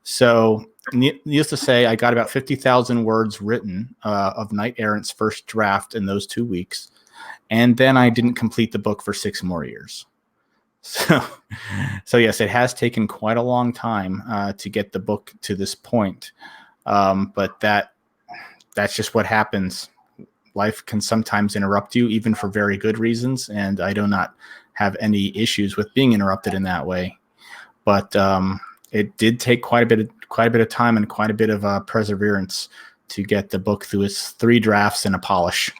So needless to say, I got about 50,000 words written of Knight Errant's first draft in those 2 weeks. And then I didn't complete the book for 6 more years. So yes, it has taken quite a long time to get the book to this point. But that's just what happens life can sometimes interrupt you, even for very good reasons, and I do not have any issues with being interrupted in that way. But it did take quite a bit of time and quite a bit of perseverance to get the book through its 3 drafts and a polish.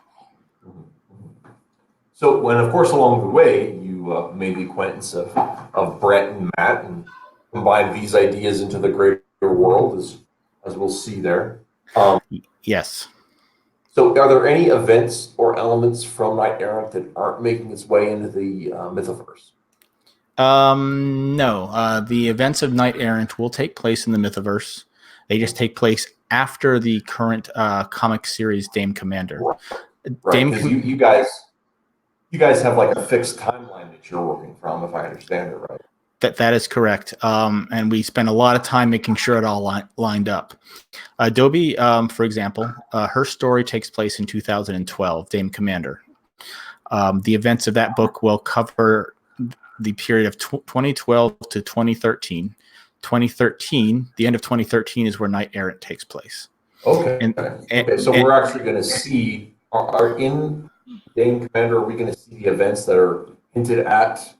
So, when of course along the way you made the acquaintance of Brett and Matt and combined these ideas into the greater world, as we'll see there. Yes. So, are there any events or elements from Knight Errant that aren't making its way into the Mythoverse? No. The events of Knight Errant will take place in the Mythoverse. They just take place after the current comic series Dame Commander. Right, because you guys have like a fixed timeline that you're working from, if I understand it right. That is correct. And we spent a lot of time making sure it all lined up. Adobe, for example, her story takes place in 2012, Dame Commander. The events of that book will cover the period of 2012 to 2013. 2013, the end of 2013 is where Knight Errant takes place. Okay. So we're actually going to see, are in Dame Commander, are we going to see the events that are hinted at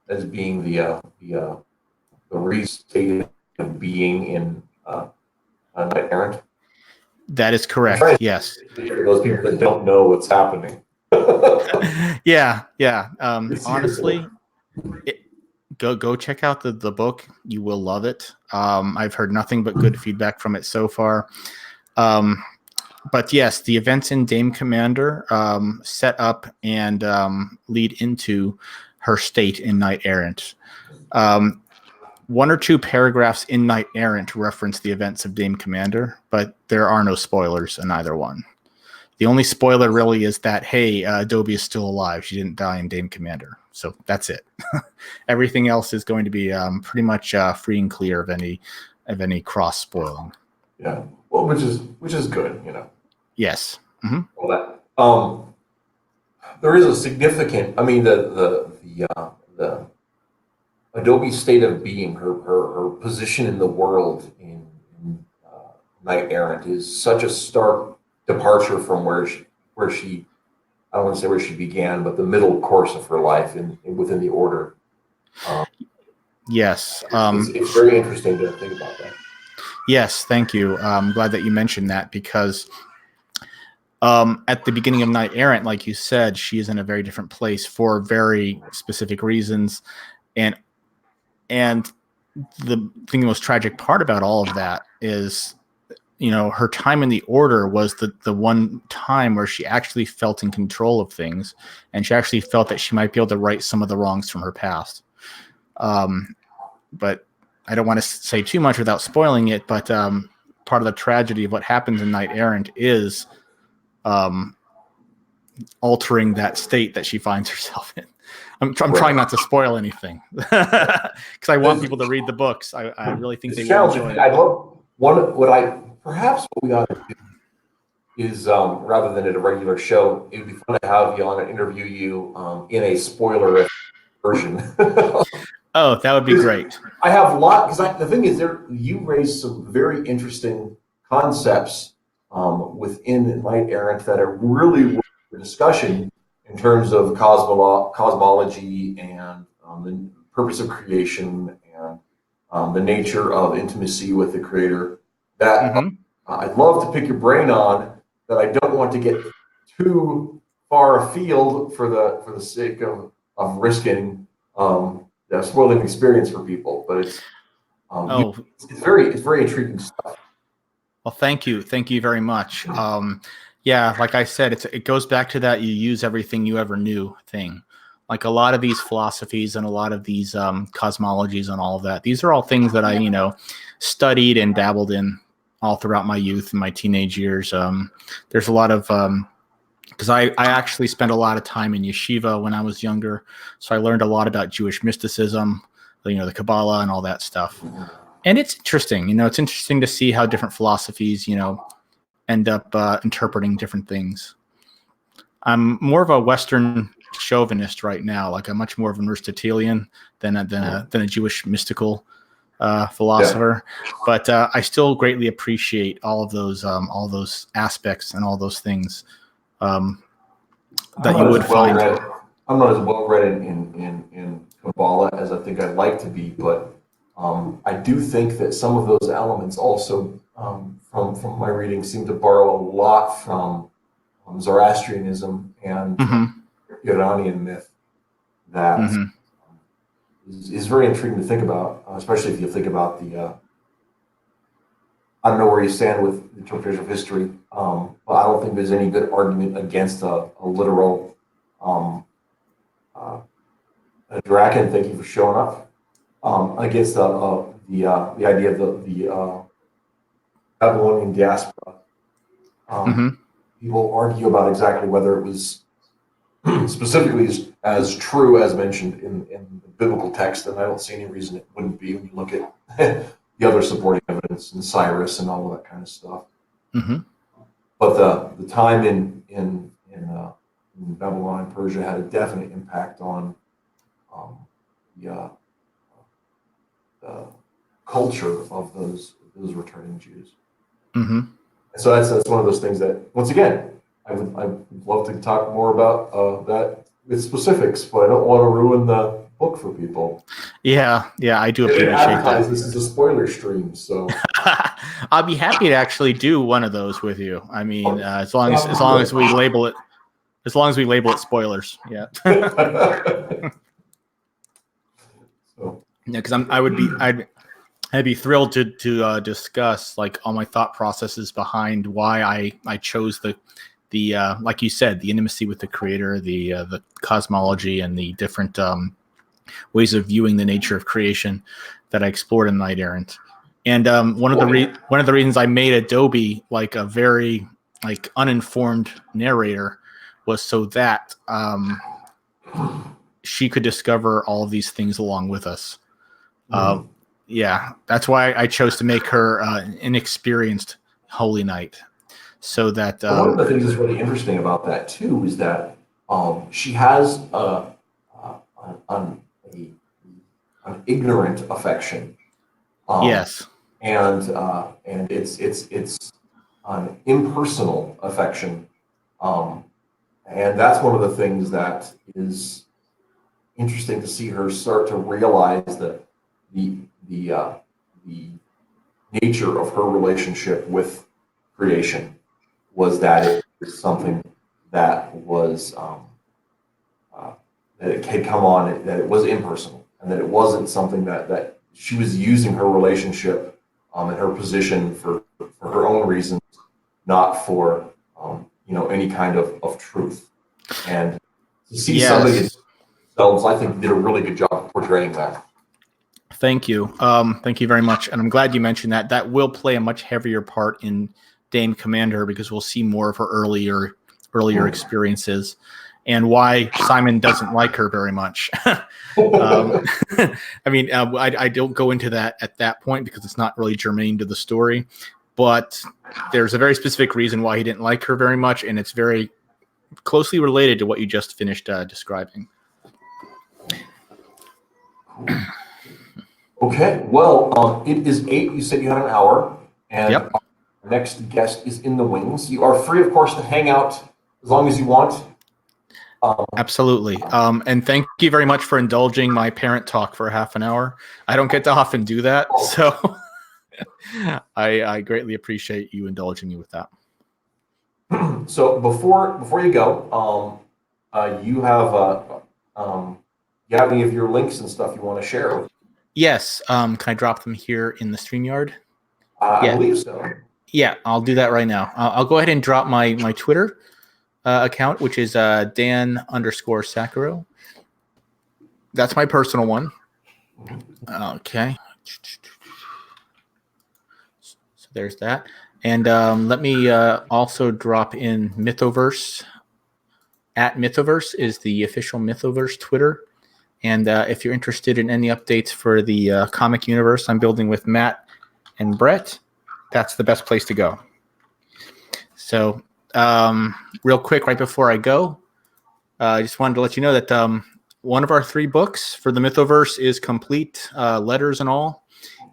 as being the restated of being in Knight Errant? That is correct. Yes. Those people that don't know what's happening. Yeah. Honestly, go check out the book. You will love it. I've heard nothing but good feedback from it so far. But yes, the events in Dame Commander set up and lead into her state in Knight Errant. 1 or 2 paragraphs in Knight Errant reference the events of Dame Commander, but there are no spoilers in either one. The only spoiler really is that, hey, Adobe is still alive. She didn't die in Dame Commander. So that's it. Everything else is going to be pretty much free and clear of any cross spoiling. Yeah. Well, which is good, you know. Yes. Mm-hmm. Well, there is a significant. I mean, the Adobe state of being, her position in the world in Knight Errant is such a stark departure from where she I don't want to say where she began, but the middle course of her life within the order. Yes. It's very interesting to think about that. Yes, thank you. I'm glad that you mentioned that because at the beginning of Knight Errant, like you said, she is in a very different place for very specific reasons. And the thing, the most tragic part about all of that is, her time in the order was the one time where she actually felt in control of things, and she actually felt that she might be able to right some of the wrongs from her past. But I don't want to say too much without spoiling it, but part of the tragedy of what happens in Knight Errant is altering that state that she finds herself in. I'm trying not to spoil anything because I want people to read the books. I really think they will enjoy it. I love what we ought to do is rather than at a regular show, it would be fun to have you on and interview you in a spoiler version. Oh, that would be great. I have a lot because the thing is, you raised some very interesting concepts within Knight Errant that are really worth the discussion in terms of cosmology and the purpose of creation and the nature of intimacy with the Creator. That I'd love to pick your brain on. That I don't want to get too far afield for the sake of risking spoiling the experience for people. But it's very intriguing stuff. Well, thank you very much. Yeah, like I said, it goes back to that you use everything you ever knew thing. Like a lot of these philosophies and a lot of these cosmologies and all of that. These are all things that I studied and dabbled in all throughout my youth and my teenage years. There's a lot of because I actually spent a lot of time in yeshiva when I was younger, so I learned a lot about Jewish mysticism, the Kabbalah and all that stuff. And it's interesting, it's interesting to see how different philosophies, end up interpreting different things. I'm more of a Western chauvinist right now. Like I'm much more of an Aristotelian than a Jewish mystical philosopher, but I still greatly appreciate all those aspects and all those things that you would find. I'm not as well read in Kabbalah as I think I'd like to be, but I do think that some of those elements also, from my reading, seem to borrow a lot from Zoroastrianism and Iranian myth that is very intriguing to think about, especially if you think about the. I don't know where you stand with the interpretation of history, but I don't think there's any good argument against a literal Draken. Thank you for showing up. Against the idea of the Babylonian diaspora. People argue about exactly whether it was specifically as true as mentioned in the biblical text, and I don't see any reason it wouldn't be when you look at the other supporting evidence and Cyrus and all of that kind of stuff. But the time in Babylon and Persia had a definite impact on the culture of those returning Jews. So that's one of those things that, once again, I'd love to talk more about that with specifics, but I don't want to ruin the book for people. Yeah, I do appreciate that. This is a spoiler stream, so I'll be happy to actually do one of those with you. I mean, as long as we label it spoilers. Yeah. So. Yeah, because I'd be thrilled to discuss like all my thought processes behind why I chose the like you said, the intimacy with the creator, the cosmology, and the different ways of viewing the nature of creation that I explored in Knight Errant. And one of the reasons I made Adobe like a very like uninformed narrator was so that she could discover all of these things along with us. Yeah, that's why I chose to make her an inexperienced holy knight, so that one of the things that's really interesting about that too is that she has an ignorant affection. Yes, and it's an impersonal affection, and that's one of the things that is interesting to see her start to realize that the nature of her relationship with creation was that it was something that was that it had come on, that it was impersonal, and that it wasn't something that she was using her relationship and her position for her own reasons, not for any kind of truth. And to see somebody themselves, I think, did a really good job of portraying that. Thank you. Thank you very much. And I'm glad you mentioned that. That will play a much heavier part in Dame Commander, because we'll see more of her earlier experiences and why Simon doesn't like her very much. I mean, I don't go into that at that point because it's not really germane to the story, but there's a very specific reason why he didn't like her very much, and it's very closely related to what you just finished describing. Okay, well, it is 8. You said you had an hour, and yep. Our next guest is in the wings. You are free, of course, to hang out as long as you want. Absolutely. And thank you very much for indulging my parent talk for half an hour. I don't get to often do that, so I greatly appreciate you indulging me with that. So before you go, you have any of your links and stuff you want to share? Yes. Can I drop them here in the StreamYard? I believe so. Yeah, I'll do that right now. I'll go ahead and drop my Twitter account, which is Dan_Sakuro. That's my personal one. Okay. So there's that. And let me also drop in Mythoverse. At Mythoverse is the official Mythoverse Twitter. And if you're interested in any updates for the comic universe I'm building with Matt and Brett, that's the best place to go. So real quick, right before I go, I just wanted to let you know that one of our 3 books for the Mythoverse is complete, letters and all.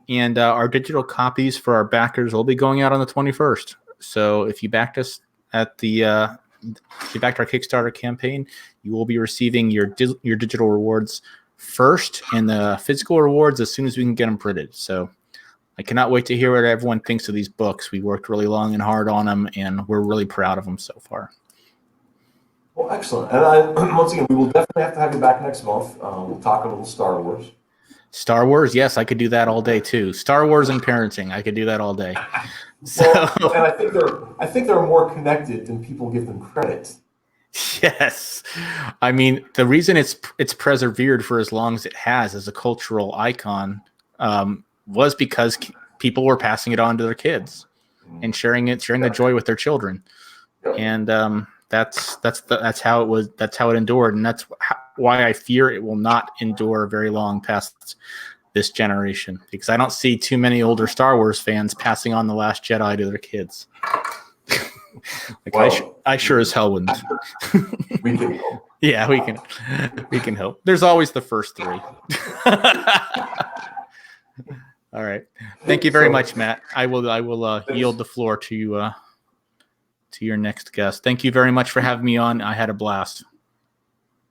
And our digital copies for our backers will be going out on the 21st. So if you backed us at the if you backed our Kickstarter campaign, you will be receiving your digital rewards first, and the physical rewards as soon as we can get them printed. So I cannot wait to hear what everyone thinks of these books. We worked really long and hard on them, and we're really proud of them so far. Well, excellent. And once again, we will definitely have to have you back next month. We'll talk a little Star Wars. Star Wars, yes, I could do that all day too. Star Wars and parenting, I could do that all day. Well, and I think they're more connected than people give them credit. Yes, I mean the reason it's persevered for as long as it has as a cultural icon was because people were passing it on to their kids and sharing the joy with their children, and that's how it was. That's how it endured, and that's why I fear it will not endure very long past this generation, because I don't see too many older Star Wars fans passing on The Last Jedi to their kids. I sure as hell wouldn't. We can hope. Yeah, we can hope. There's always the first three. All right. Thank you very much, Matt. I will yield the floor to your next guest. Thank you very much for having me on. I had a blast.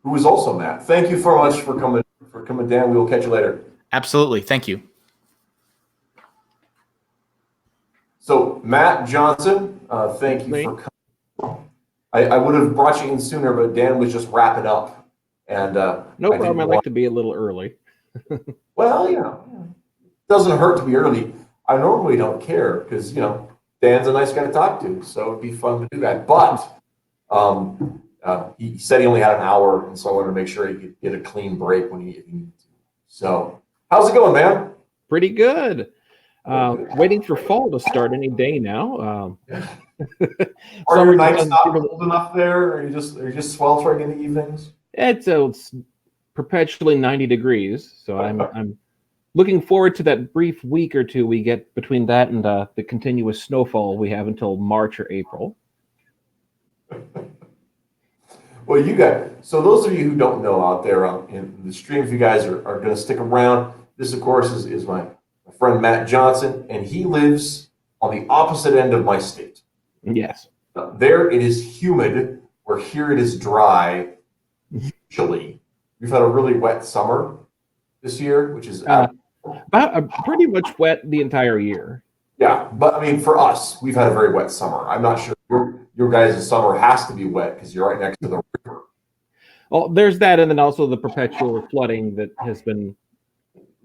Who was also Matt. Thank you so much for coming down. We will catch you later. Absolutely. Thank you. So Matt Johnson, thank you for coming. I would have brought you in sooner, but Dan was just wrapping up. And no problem. I like to be a little early. Well, it doesn't hurt to be early. I normally don't care because, Dan's a nice guy to talk to, so it'd be fun to do that. But he said he only had an hour, and so I wanted to make sure he could get a clean break when he needed to. So, how's it going, man? Pretty good. Waiting for fall to start any day now. Are your nights not cold enough there? Or are you just sweltering in the evenings? It's perpetually 90 degrees, so I'm looking forward to that brief week or two we get between that and the continuous snowfall we have until March or April. Well, so those of you who don't know out there in the stream, if you guys are going to stick around, this, of course, is my friend Matt Johnson, and he lives on the opposite end of my state. Yes. There it is humid, where here it is dry, chilly. We've had a really wet summer this year, which is pretty much wet the entire year. Yeah, but I mean, for us, we've had a very wet summer. I'm not sure your guys' summer has to be wet because you're right next to the river. Well, there's that, and then also the perpetual flooding that has been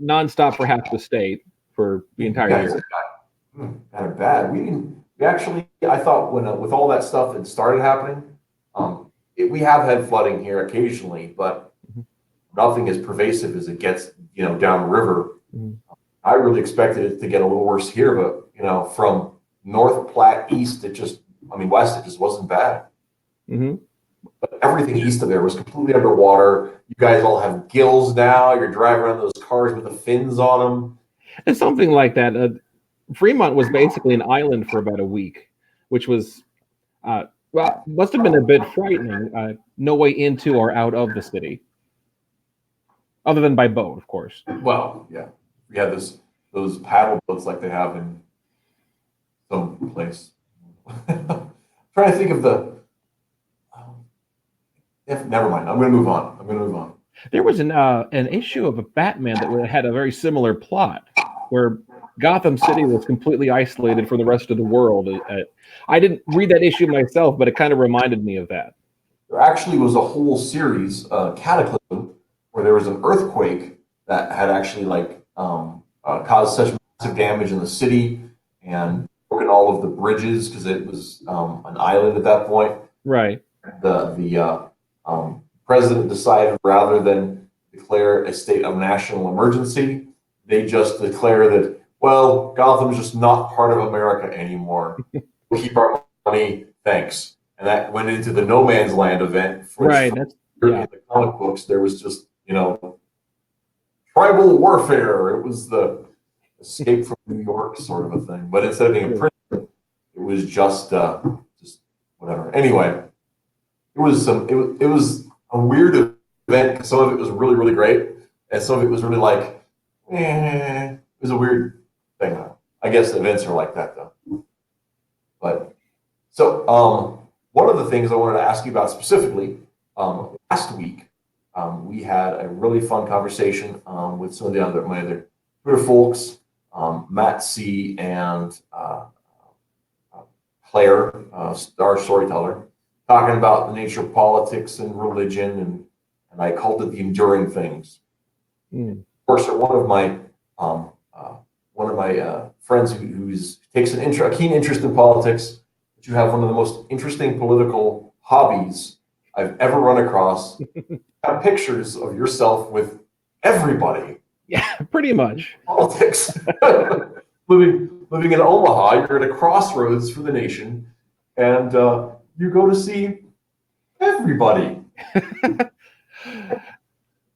nonstop for half the state for the entire year. Kind of bad. We actually, I thought when with all that stuff that started happening, we have had flooding here occasionally, but nothing as pervasive as it gets, down the river. Mm-hmm. I really expected it to get a little worse here, but from North Platte east, west, it just wasn't bad. Mm-hmm. But everything east of there was completely underwater. You guys all have gills now. You're driving around those cars with the fins on them. And something like that. Fremont was basically an island for about a week, which was, must have been a bit frightening. No way into or out of the city, other than by boat, of course. Well, yeah. We had those paddle boats like they have in some place. Trying to think of never mind. I'm going to move on. There was an issue of a Batman that had a very similar plot, where Gotham City was completely isolated from the rest of the world. I didn't read that issue myself, but it kind of reminded me of that. There actually was a whole series, Cataclysm, where there was an earthquake that had actually caused such massive damage in the city and broken all of the bridges because it was an island at that point. Right. The president decided rather than declare a state of national emergency, they just declare that, well, Gotham's just not part of America anymore. We'll keep our money, thanks. And that went into the No Man's Land event. Right. In the comic books, there was just, tribal warfare. It was the Escape from New York sort of a thing. But instead of being a prison, it was just whatever. Anyway, it was a weird event. Some of it was really, really great, and some of it was really it was a weird thing. I guess events are like that though. But so one of the things I wanted to ask you about specifically, last week we had a really fun conversation with some of my other Twitter folks, Matt C. and Claire, our storyteller, talking about the nature of politics and religion, and I called it the enduring things. Of course, one of my friends who takes a keen interest in politics, but you have one of the most interesting political hobbies I've ever run across. Have pictures of yourself with everybody. Yeah, pretty much. Politics. living in Omaha, you're at a crossroads for the nation, and you go to see everybody.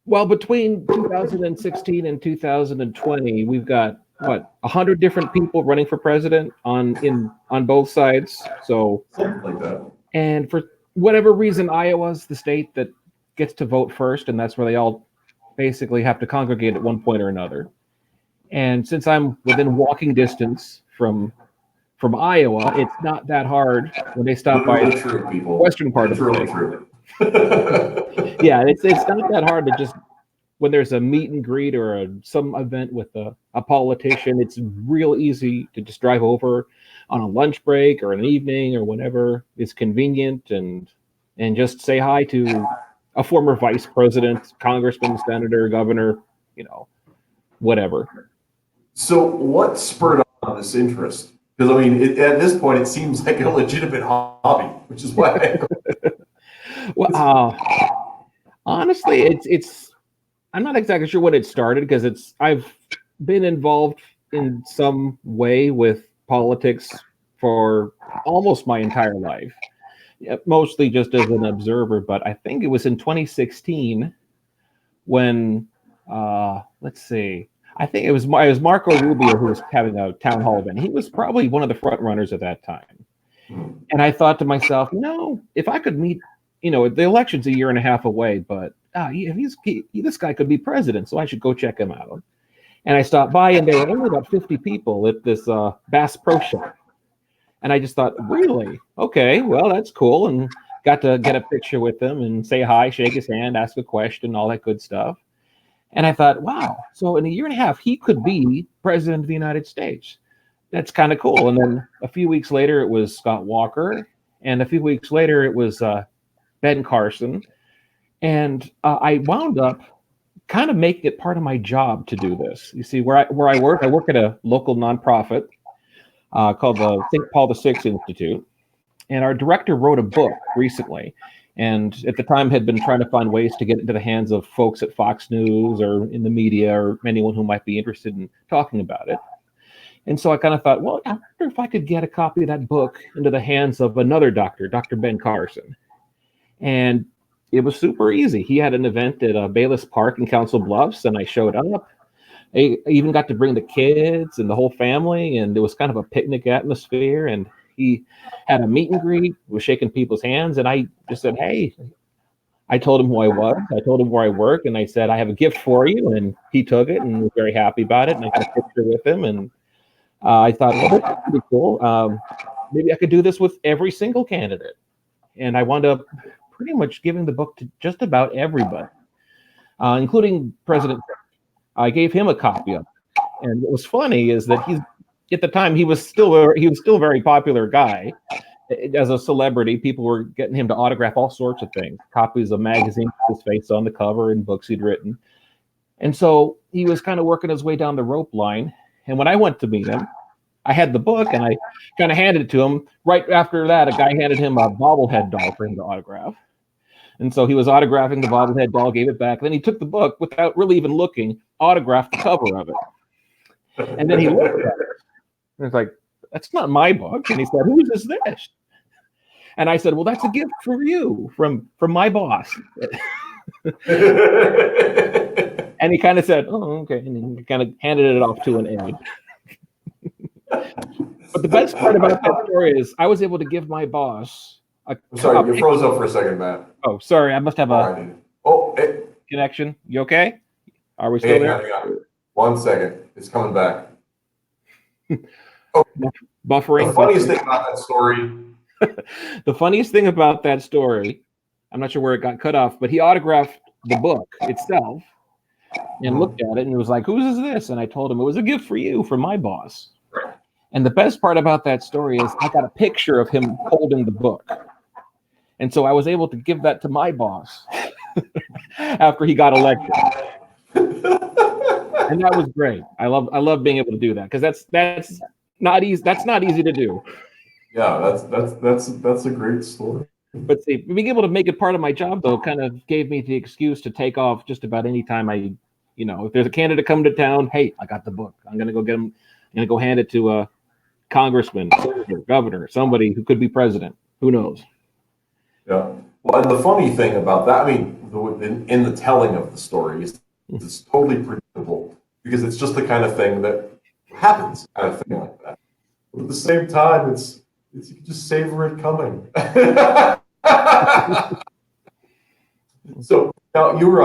Well, between 2016 and 2020, we've got 100 different people running for president on both sides. So something like that. And for whatever reason, Iowa's the state that gets to vote first, and that's where they all basically have to congregate at one point or another. And since I'm within walking distance from Iowa, it's not that hard when they stop by the western part of the state. Yeah, it's not that hard to just, when there's a meet and greet or some event with a politician, it's real easy to just drive over on a lunch break or an evening or whenever it's convenient and just say hi to a former vice president, congressman, senator, governor, whatever. So what spurred on this interest? Because I mean, at this point, it seems like a legitimate hobby, which is why. Well, honestly, it's. I'm not exactly sure when it started because I've been involved in some way with politics for almost my entire life, mostly just as an observer. But I think it was in 2016 when, let's see. I think it was Marco Rubio who was having a town hall event. He was probably one of the front runners at that time. And I thought to myself, if I could meet, the election's a year and a half away, but this guy could be president, so I should go check him out. And I stopped by, and there were only about 50 people at this Bass Pro Shop. And I just thought, really? Okay, well, that's cool. And got to get a picture with him and say hi, shake his hand, ask a question, all that good stuff. And I thought, wow, so in a year and a half, he could be president of the United States. That's kind of cool. And then a few weeks later, it was Scott Walker. And a few weeks later, it was Ben Carson. And I wound up kind of making it part of my job to do this. You see, where I work at a local nonprofit called the St. Paul VI Institute. And our director wrote a book recently. And at the time had been trying to find ways to get into the hands of folks at Fox News or in the media or anyone who might be interested in talking about it. And so I kind of thought, well, I wonder if I could get a copy of that book into the hands of another doctor, Dr. Ben Carson. And it was super easy. He had an event at Bayless Park in Council Bluffs, and I showed up. I even got to bring the kids and the whole family, and it was kind of a picnic atmosphere. And he had a meet and greet, was shaking people's hands, and I just said, hey, I told him who I was. I told him where I work, and I said, I have a gift for you. And he took it and was very happy about it. And I got a picture with him. And I thought, well, that's pretty cool. Maybe I could do this with every single candidate. And I wound up pretty much giving the book to just about everybody, including President Trump. I gave him a copy of it. And what was funny is that at the time, he was still a very popular guy. As a celebrity, people were getting him to autograph all sorts of things, copies of magazines with his face on the cover and books he'd written. And so he was kind of working his way down the rope line. And when I went to meet him, I had the book and I kind of handed it to him. Right after that, a guy handed him a bobblehead doll for him to autograph. And so he was autographing the bobblehead doll, gave it back. Then he took the book without really even looking, autographed the cover of it. And then he looked at it. And it's like, that's not my book. And he said, whose is this? And I said, well, that's a gift for you from my boss. And he kind of said, oh, okay. And he kind of handed it off to an aide. But the best part about that story is I was able to give my boss I'm sorry, you froze up for a second, Matt. Oh, sorry. I must have a connection. You okay? Are we still there? Hang on. 1 second. It's coming back. Buffering. The funniest thing about that story. The funniest thing about that story, I'm not sure where it got cut off, but he autographed the book itself and looked at it and was like, "Whose is this?" And I told him it was a gift for you from my boss. And the best part about that story is I got a picture of him holding the book. And so I was able to give that to my boss after he got elected. And that was great. I love being able to do that because that's not easy. That's not easy to do. Yeah, that's a great story. But see, being able to make it part of my job though kind of gave me the excuse to take off just about any time if there's a candidate coming to town, hey, I got the book. I'm gonna go get him. I'm gonna go hand it to a congressman, senator, governor, somebody who could be president. Who knows? Yeah. Well, and the funny thing about that, I mean, in the telling of the story, is it's totally predictable because it's just the kind of thing that happens, kind of thing like that. But at the same time, it's you can just savor it coming. So now your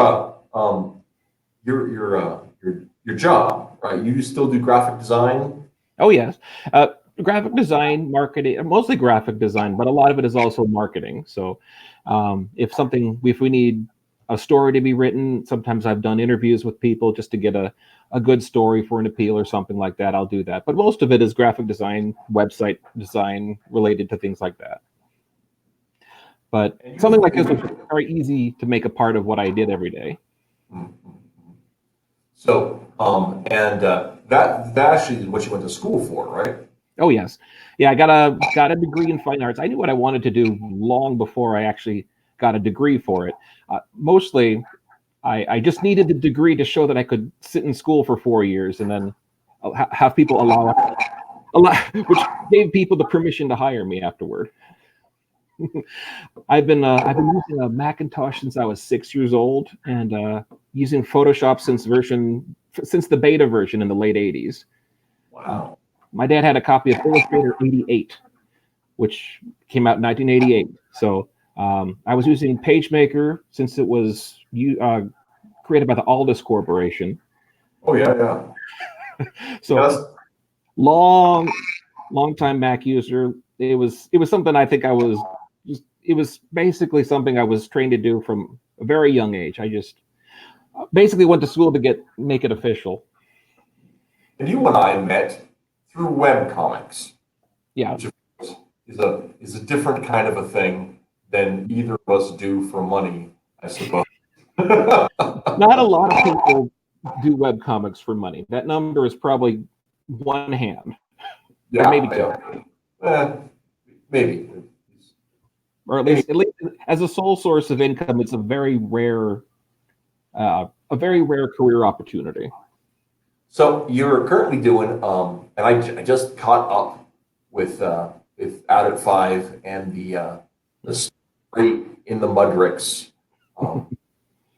job, right? You still do graphic design? Oh yes, graphic design, marketing, mostly graphic design, but a lot of it is also marketing. So if we need a story to be written, sometimes I've done interviews with people just to get a good story for an appeal or something like that. I'll do that, but most of it is graphic design, website design related to things like that. But something like this was very easy to make a part of what I did every day. So, that actually is what you went to school for, right? Oh yes, yeah. I got a degree in fine arts. I knew what I wanted to do long before I actually got a degree for it. Mostly, I just needed a degree to show that I could sit in school for 4 years and then have people allow, which gave people the permission to hire me afterward. I've been using a Macintosh since I was 6 years old, and using Photoshop since the beta version in the late 80s. Wow. My dad had a copy of Illustrator 88, which came out in 1988. So I was using PageMaker since it was created by the Aldus Corporation. Oh yeah. So Yes. long time Mac user. It was something I think it was basically something I was trained to do from a very young age. I just basically went to school to make it official. And you and I met through web comics. Yeah. Which is a different kind of a thing than either of us do for money, I suppose. Not a lot of people do web comics for money. That number is probably one hand. Yeah, or maybe two. Maybe. Or at least as a sole source of income, it's a very rare career opportunity. So you're currently doing, and I just caught up with Out at 5 and the story in the Mudricks.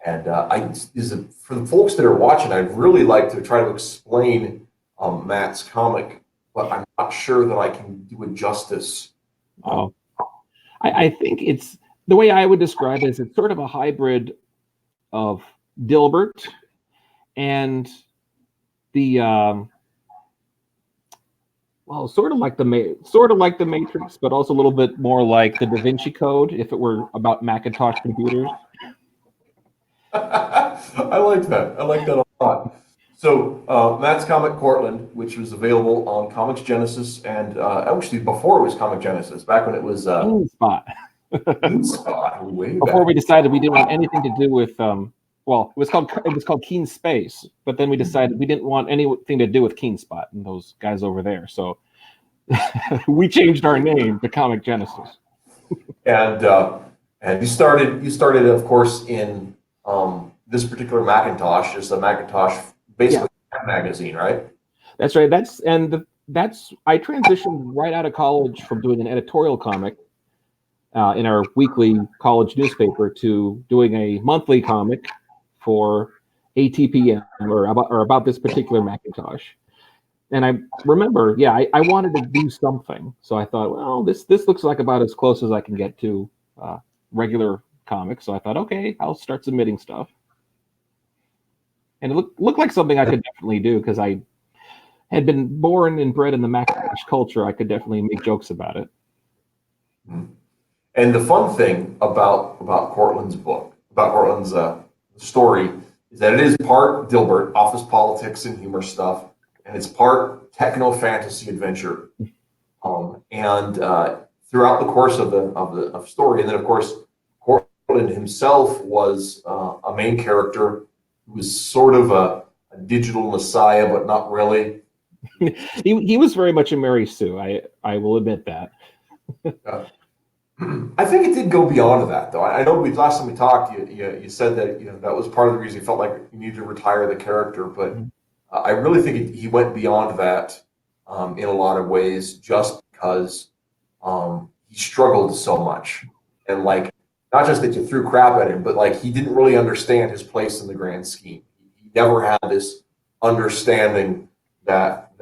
And for the folks that are watching, I'd really like to try to explain Matt's comic, but I'm not sure that I can do it justice. I think it's the way I would describe it is it's sort of a hybrid of Dilbert and the sort of like the Matrix, but also a little bit more like the Da Vinci Code if it were about Macintosh computers. I like that. I like that a lot. So Matt's Comic Cortland, which was available on Comics Genesis, and actually before it was Comic Genesis, back when it was Spot. Way Before back. we decided we didn't want anything to do with it was called Keen Space, but then we decided we didn't want anything to do with Keen Spot and those guys over there. So we changed our name to Comic Genesis. And you started, of course, in this particular Macintosh, just a Macintosh, basically magazine, right? That's right. I transitioned right out of college from doing an editorial comic in our weekly college newspaper to doing a monthly comic for ATPM or about this particular Macintosh. And I remember, I wanted to do something. So I thought, well, this looks like about as close as I can get to regular comics. So I thought, okay, I'll start submitting stuff. And it looked like something I could definitely do because I had been born and bred in the Macintosh culture, I could definitely make jokes about it. And the fun thing about Cortland's book, about Cortland's story, is that it is part Dilbert, office politics and humor stuff, and it's part techno fantasy adventure. And throughout the course of the story, and then of course Cortland himself was a main character who was sort of a digital messiah, but not really. He was very much a Mary Sue. I will admit that. I think it did go beyond that, though. I know last time we talked, you said that that was part of the reason you felt like you needed to retire the character, but I really think he went beyond that in a lot of ways, just because he struggled so much, and like not just that you threw crap at him, but like he didn't really understand his place in the grand scheme. He never had this understanding that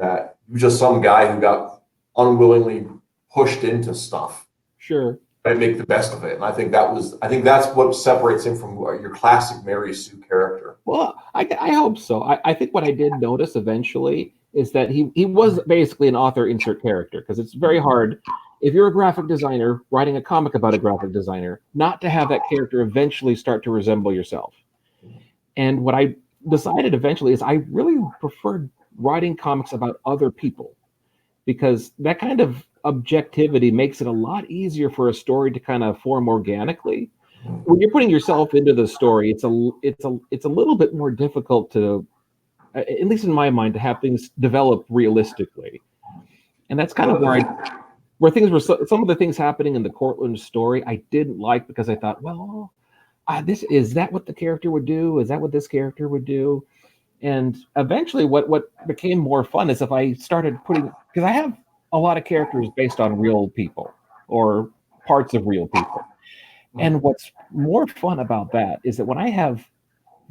he was just some guy who got unwillingly pushed into stuff. Sure. And make the best of it. And I think that's what separates him from your classic Mary Sue character. Well, I hope so. I think what I did notice eventually is that he was basically an author insert character, because it's very hard if you're a graphic designer writing a comic about a graphic designer not to have that character eventually start to resemble yourself. And what I decided eventually is I really preferred writing comics about other people, because that kind of objectivity makes it a lot easier for a story to kind of form organically. When you're putting yourself into the story, it's a little bit more difficult to, at least in my mind, to have things develop realistically. And that's kind of where things were. Some of the things happening in the Cortland story I didn't like, because I thought, well, is that what the character would do? Is that what this character would do? And eventually what became more fun is if I started putting, because I have a lot of characters based on real people or parts of real people. And what's more fun about that is that when I have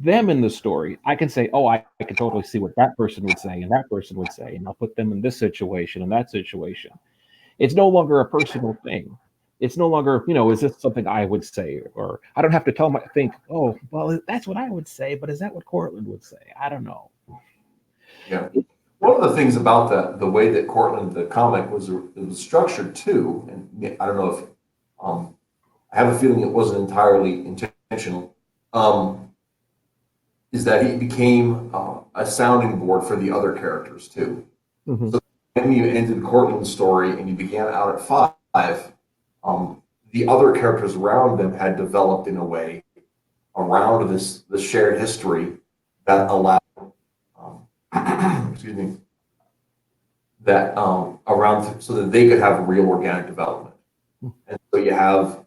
them in the story, I can say, oh, I can totally see what that person would say and that person would say, and I'll put them in this situation and that situation. It's no longer a personal thing. It's no longer, is this something I would say? Or I don't have to think, oh, well, that's what I would say, but is that what Cortland would say? I don't know. Yeah. One of the things about the way that Cortland, the comic, was structured too, and I don't know if I have a feeling it wasn't entirely intentional, is that he became a sounding board for the other characters too. Mm-hmm. So when you ended Cortland's story and you began out at 5, the other characters around them had developed in a way around this shared history that allowed excuse me, that around so that they could have real organic development. And so you have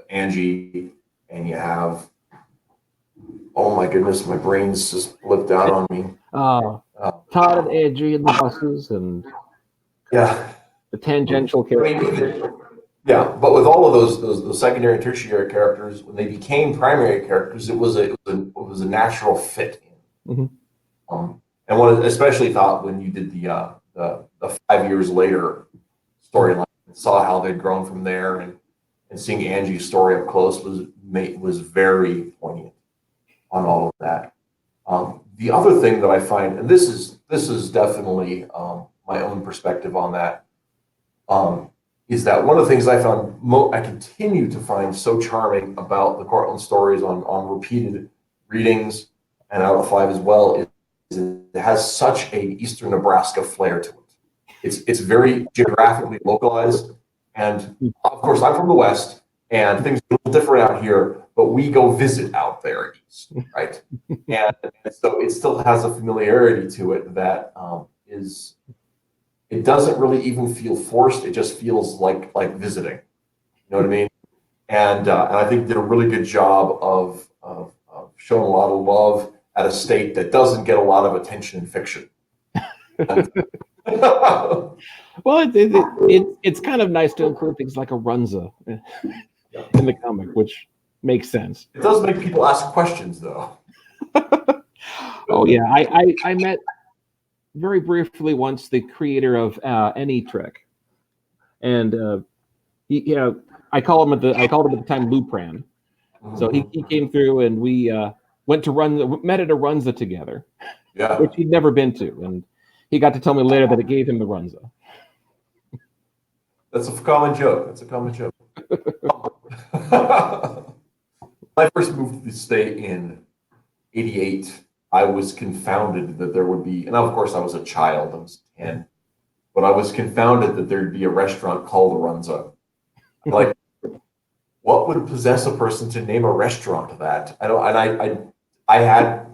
Angie, and you have, oh my goodness, my brain's just flipped out on me. Todd and Angie and the buses, and the tangential characters. Yeah, but with all of those secondary and tertiary characters, when they became primary characters, it was a natural fit. Mm-hmm. And what I especially thought when you did the 5 years later storyline, saw how they'd grown from there, and seeing Angie's story up close was very poignant on all of that. The other thing that I find, and this is definitely my own perspective on that, is that one of the things I found I continue to find so charming about the Cortland stories on repeated readings and out of 5 as well is it has such a Eastern Nebraska flair to it. It's very geographically localized, and of course I'm from the West, and things are a little different out here, but we go visit out there east, right? And so it still has a familiarity to it that it doesn't really even feel forced. It just feels like visiting. You know what I mean? And I think did a really good job of showing a lot of love at a state that doesn't get a lot of attention in fiction. Well, it's kind of nice to include things like a Runza in the comic, which makes sense. It does make people ask questions, though. Oh yeah, I met very briefly once the creator of Any Trek, and I called him at the time Lupran. So he came through, and we met at a Runza together. Yeah. which he'd never been to. And he got to tell me later that it gave him the Runza. That's a common joke. That's a common joke. When I first moved to the state in '88, I was confounded that there would be, and of course I was a child, I was 10, but I was confounded that there'd be a restaurant called Runza. Like, what would possess a person to name a restaurant that? I don't, and I had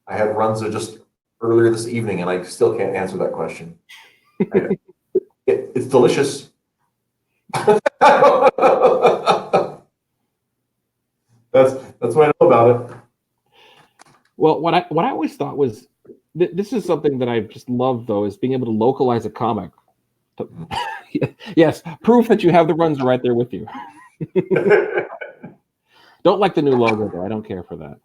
Runza just earlier this evening, and I still can't answer that question. It's delicious. That's what I know about it. Well, what I always thought was this is something that I've just loved, though, is being able to localize a comic. Yes, proof that you have the Runza right there with you. Don't like the new logo, though. I don't care for that.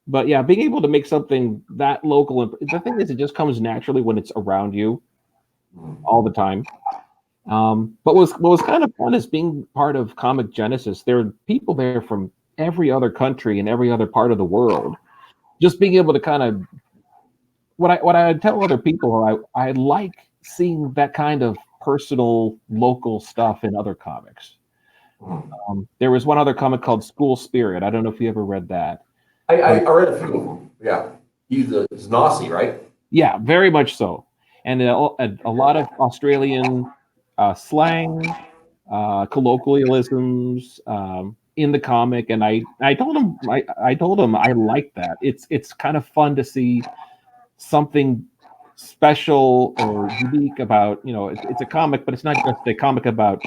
But yeah, being able to make something that local, and the thing is, it just comes naturally when it's around you all the time. But what was kind of fun is being part of Comic Genesis. There are people there from every other country and every other part of the world. Just being able to kind of what I tell other people, I like seeing that kind of personal local stuff in other comics. There was one other comic called School Spirit. I don't know if you ever read that. I read a few of them. Yeah, he's Nazi, right? Yeah, very much so. And a lot of Australian slang, colloquialisms in the comic. And I told him I like that. It's kind of fun to see something special or unique about, it's a comic, but it's not just a comic about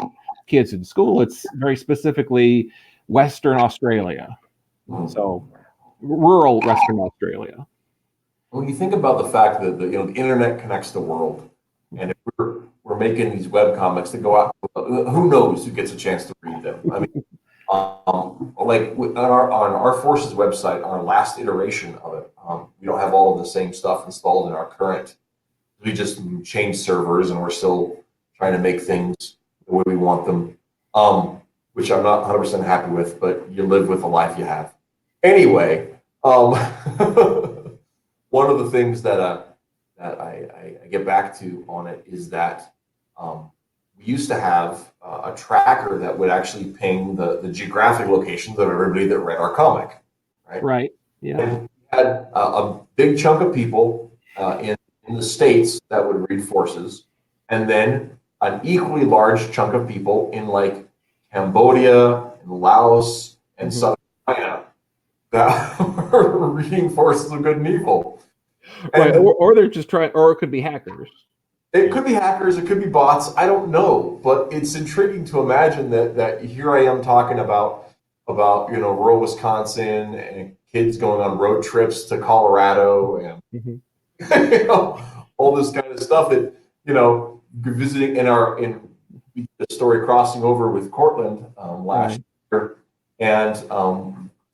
kids in school. It's very specifically Western Australia. So rural Western Australia. When you think about the fact that the internet connects the world, and if we're making these web comics that go out, who knows who gets a chance to read them? I mean, like on our Forces website, our last iteration of it, we don't have all of the same stuff installed in our current. We just changed servers, and we're still trying to make things the way we want them, which I'm not 100% happy with. But you live with the life you have. Anyway, one of the things that I get back to on it is that we used to have a tracker that would actually ping the geographic locations of everybody that read our comic, right? Right. Yeah. And we had a big chunk of people in the States that would read Forces, and then an equally large chunk of people in like Cambodia and Laos and Southern China that were reading Forces of Good and Evil. Right, or they're just trying, or it could be hackers. It could be hackers, it could be bots, I don't know, but it's intriguing to imagine that here I am talking about rural Wisconsin and kids going on road trips to Colorado and all this kind of stuff that visiting in the story crossing over with Cortland last year, and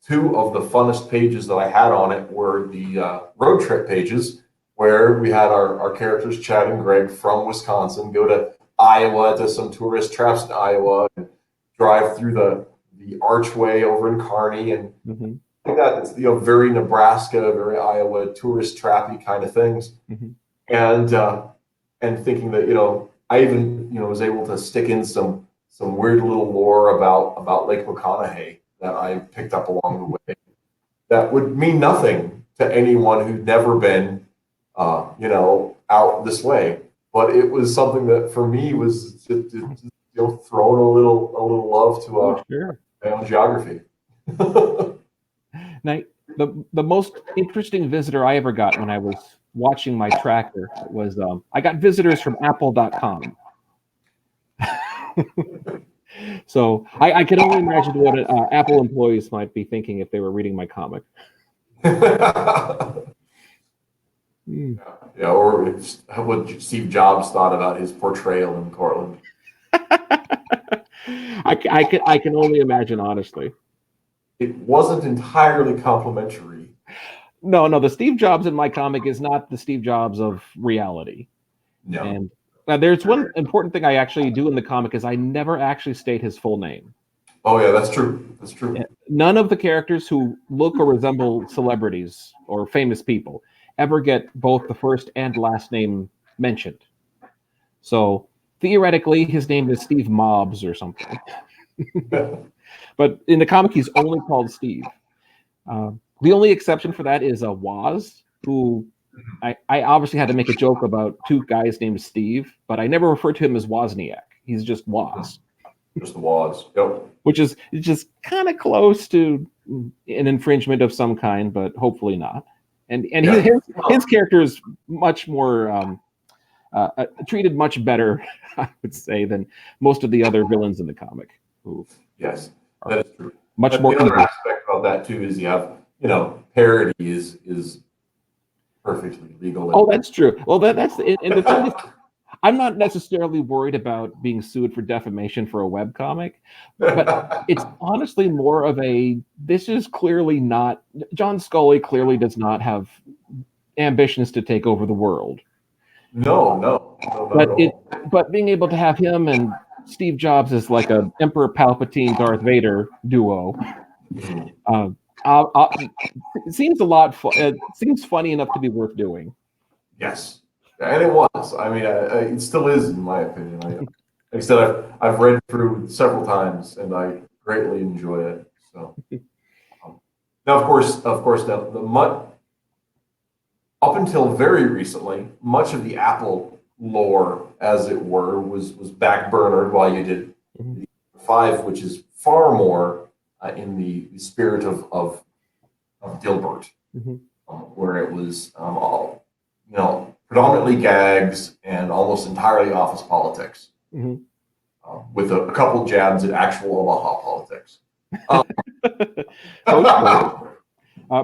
two of the funnest pages that I had on it were the road trip pages, where we had our characters, Chad and Greg, from Wisconsin, go to Iowa to some tourist traps in Iowa, and drive through the archway over in Kearney, and like that. It's very Nebraska, very Iowa tourist trappy kind of things, and thinking that I even was able to stick in some weird little lore about Lake McConaughey that I picked up along the way that would mean nothing to anyone who'd never been out this way. But it was something that for me was just, throwing a little love to my own geography. Now, the most interesting visitor I ever got when I was watching my tracker was I got visitors from Apple.com. So I can only imagine what Apple employees might be thinking if they were reading my comic. Yeah, or what Steve Jobs thought about his portrayal in Cortland. I can only imagine, honestly. It wasn't entirely complimentary. No, the Steve Jobs in my comic is not the Steve Jobs of reality. No. And there's one important thing I actually do in the comic is I never actually state his full name. Oh yeah, that's true. That's true. None of the characters who look or resemble celebrities or famous people ever get both the first and last name mentioned. So theoretically, his name is Steve Mobs or something. But in the comic, he's only called Steve. The only exception for that is a Woz, who I obviously had to make a joke about two guys named Steve, but I never referred to him as Wozniak. He's just Woz. Just the Woz. Yep. Which is just kind of close to an infringement of some kind, but hopefully not. And his character is much more treated much better, I would say, than most of the other villains in the comic. Yes, that is true. Much more. The other aspect about that too is you have, parody is perfectly legal. Oh, that's true. Well, that's and the thing is, I'm not necessarily worried about being sued for defamation for a webcomic, but it's honestly more of this is clearly not, John Scully clearly does not have ambitions to take over the world. No. But being able to have him and Steve Jobs as like a Emperor Palpatine Darth Vader duo, it seems it seems funny enough to be worth doing. Yes. And it was. I mean, it still is, in my opinion. Like I said, I've read through several times, and I greatly enjoy it. So now, of course, up until very recently, much of the Apple lore, as it were, was backburnered while you did 5, which is far more in the spirit of Dilbert, where it was all, predominantly gags and almost entirely office politics, with a couple jabs at actual Omaha politics.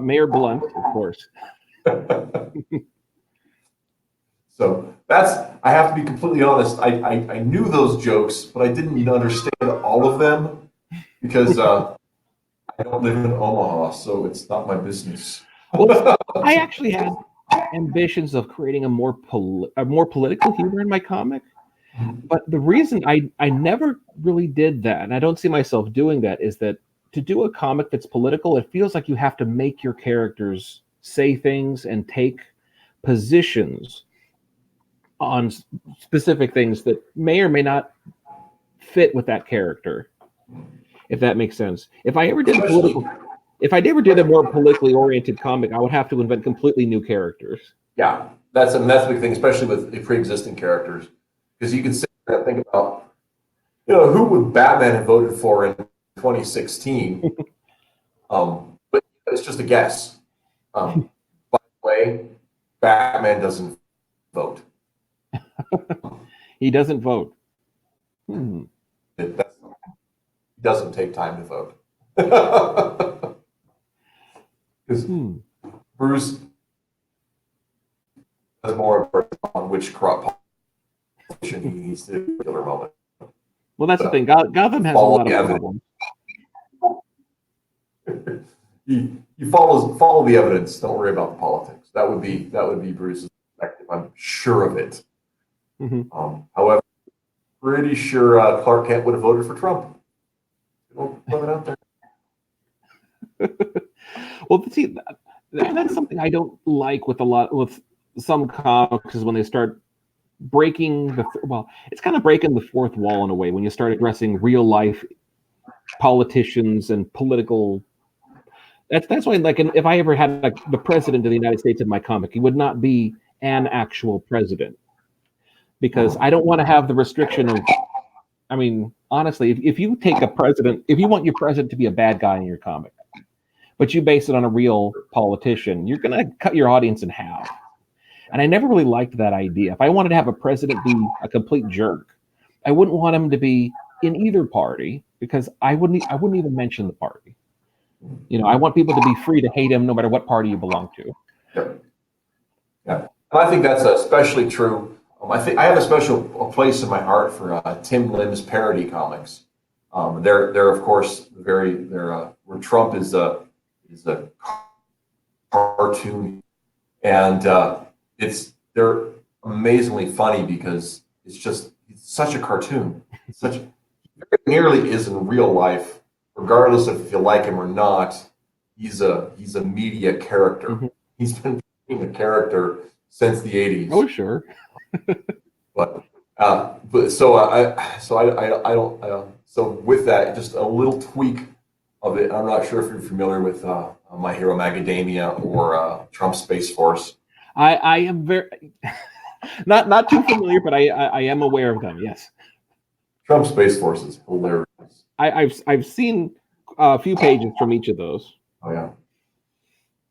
Mayor Blunt, of course. So I have to be completely honest, I knew those jokes, but I didn't understand all of them because I don't live in Omaha, so it's not my business. Well, I actually had ambitions of creating a more political humor in my comic, but the reason I never really did that, and I don't see myself doing that, is that to do a comic that's political, it feels like you have to make your characters say things and take positions on specific things that may or may not fit with that character, if that makes sense. If I ever did a more politically oriented comic, I would have to invent completely new characters. Yeah, that's a big thing, especially with the pre-existing characters, because you can sit there and think about, who would Batman have voted for in 2016? But it's just a guess. By the way, Batman doesn't vote. He doesn't vote. It doesn't take time to vote. Because Bruce has more on which corrupt politician he needs to do at a particular moment. Well, that's the thing. Gotham has a lot of problems. You follow the evidence. Don't worry about the politics. That would be Bruce's perspective. I'm sure of it. However, pretty sure Clark Kent would have voted for Trump. Don't put it out there. Well, see, that's something I don't like with some comics, is when they start breaking it's kind of breaking the fourth wall in a way when you start addressing real life politicians and political. That's why, like, if I ever had the president of the United States in my comic, he would not be an actual president, because I don't want to have the restriction of. I mean, honestly, if you take a president, if you want your president to be a bad guy in your comic, but you base it on a real politician, you're going to cut your audience in half. And I never really liked that idea. If I wanted to have a president be a complete jerk, I wouldn't want him to be in either party, because I wouldn't even mention the party. I want people to be free to hate him no matter what party you belong to. Yeah. And I think that's especially true. I think I have a special place in my heart for Tim Lim's parody comics. They're of course where Trump is a cartoon, and they're amazingly funny because it's such a cartoon. He very nearly is in real life regardless of if you like him or not, he's a media character. Mm-hmm. He's been being a character since the 80s. Oh, sure. But so with that, just a little tweak of it. I'm not sure if you're familiar with My Hero Macadamia or Trump Space Force. I am very not too familiar, but I am aware of them. Yes. Trump Space Force is hilarious. I've seen a few pages from each of those. Oh yeah.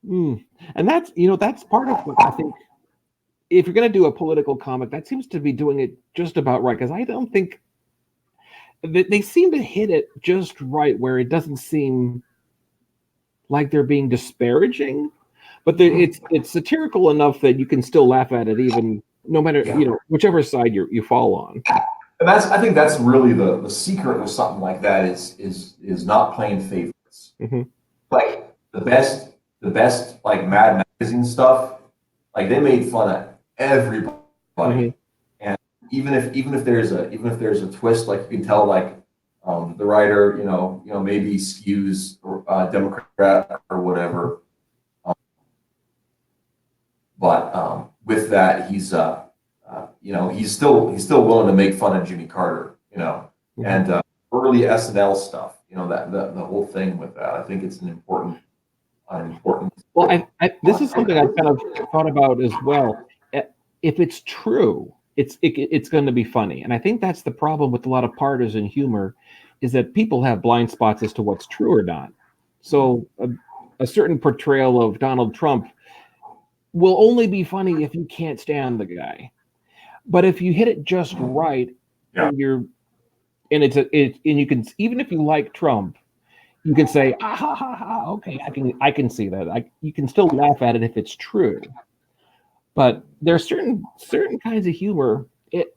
And that's part of what I think. If you're going to do a political comic, that seems to be doing it just about right, because I don't think they seem to hit it just right, where it doesn't seem like they're being disparaging, but it's satirical enough that you can still laugh at it, even no matter whichever side you fall on. And I think that's really the secret with something like that is not playing favorites. Mm-hmm. Like the best like Mad Magazine stuff, like they made fun of everybody, Mm-hmm. and even if there's a twist, like you can tell, like the writer maybe skews Democrat or whatever, but with that he's still willing to make fun of Jimmy Carter, Mm-hmm. and early SNL stuff, that the whole thing with that. I think it's an important. Well, this is something I've kind of thought about as well. If it's true, it's going to be funny, and I think that's the problem with a lot of partisan humor, is that people have blind spots as to what's true or not. So a certain portrayal of Donald Trump will only be funny if you can't stand the guy. But if you hit it just right, and you can, even if you like Trump, you can say, ah, ha, ha, ha, okay, I can see that. You can still laugh at it if it's true. But there are certain kinds of humor, it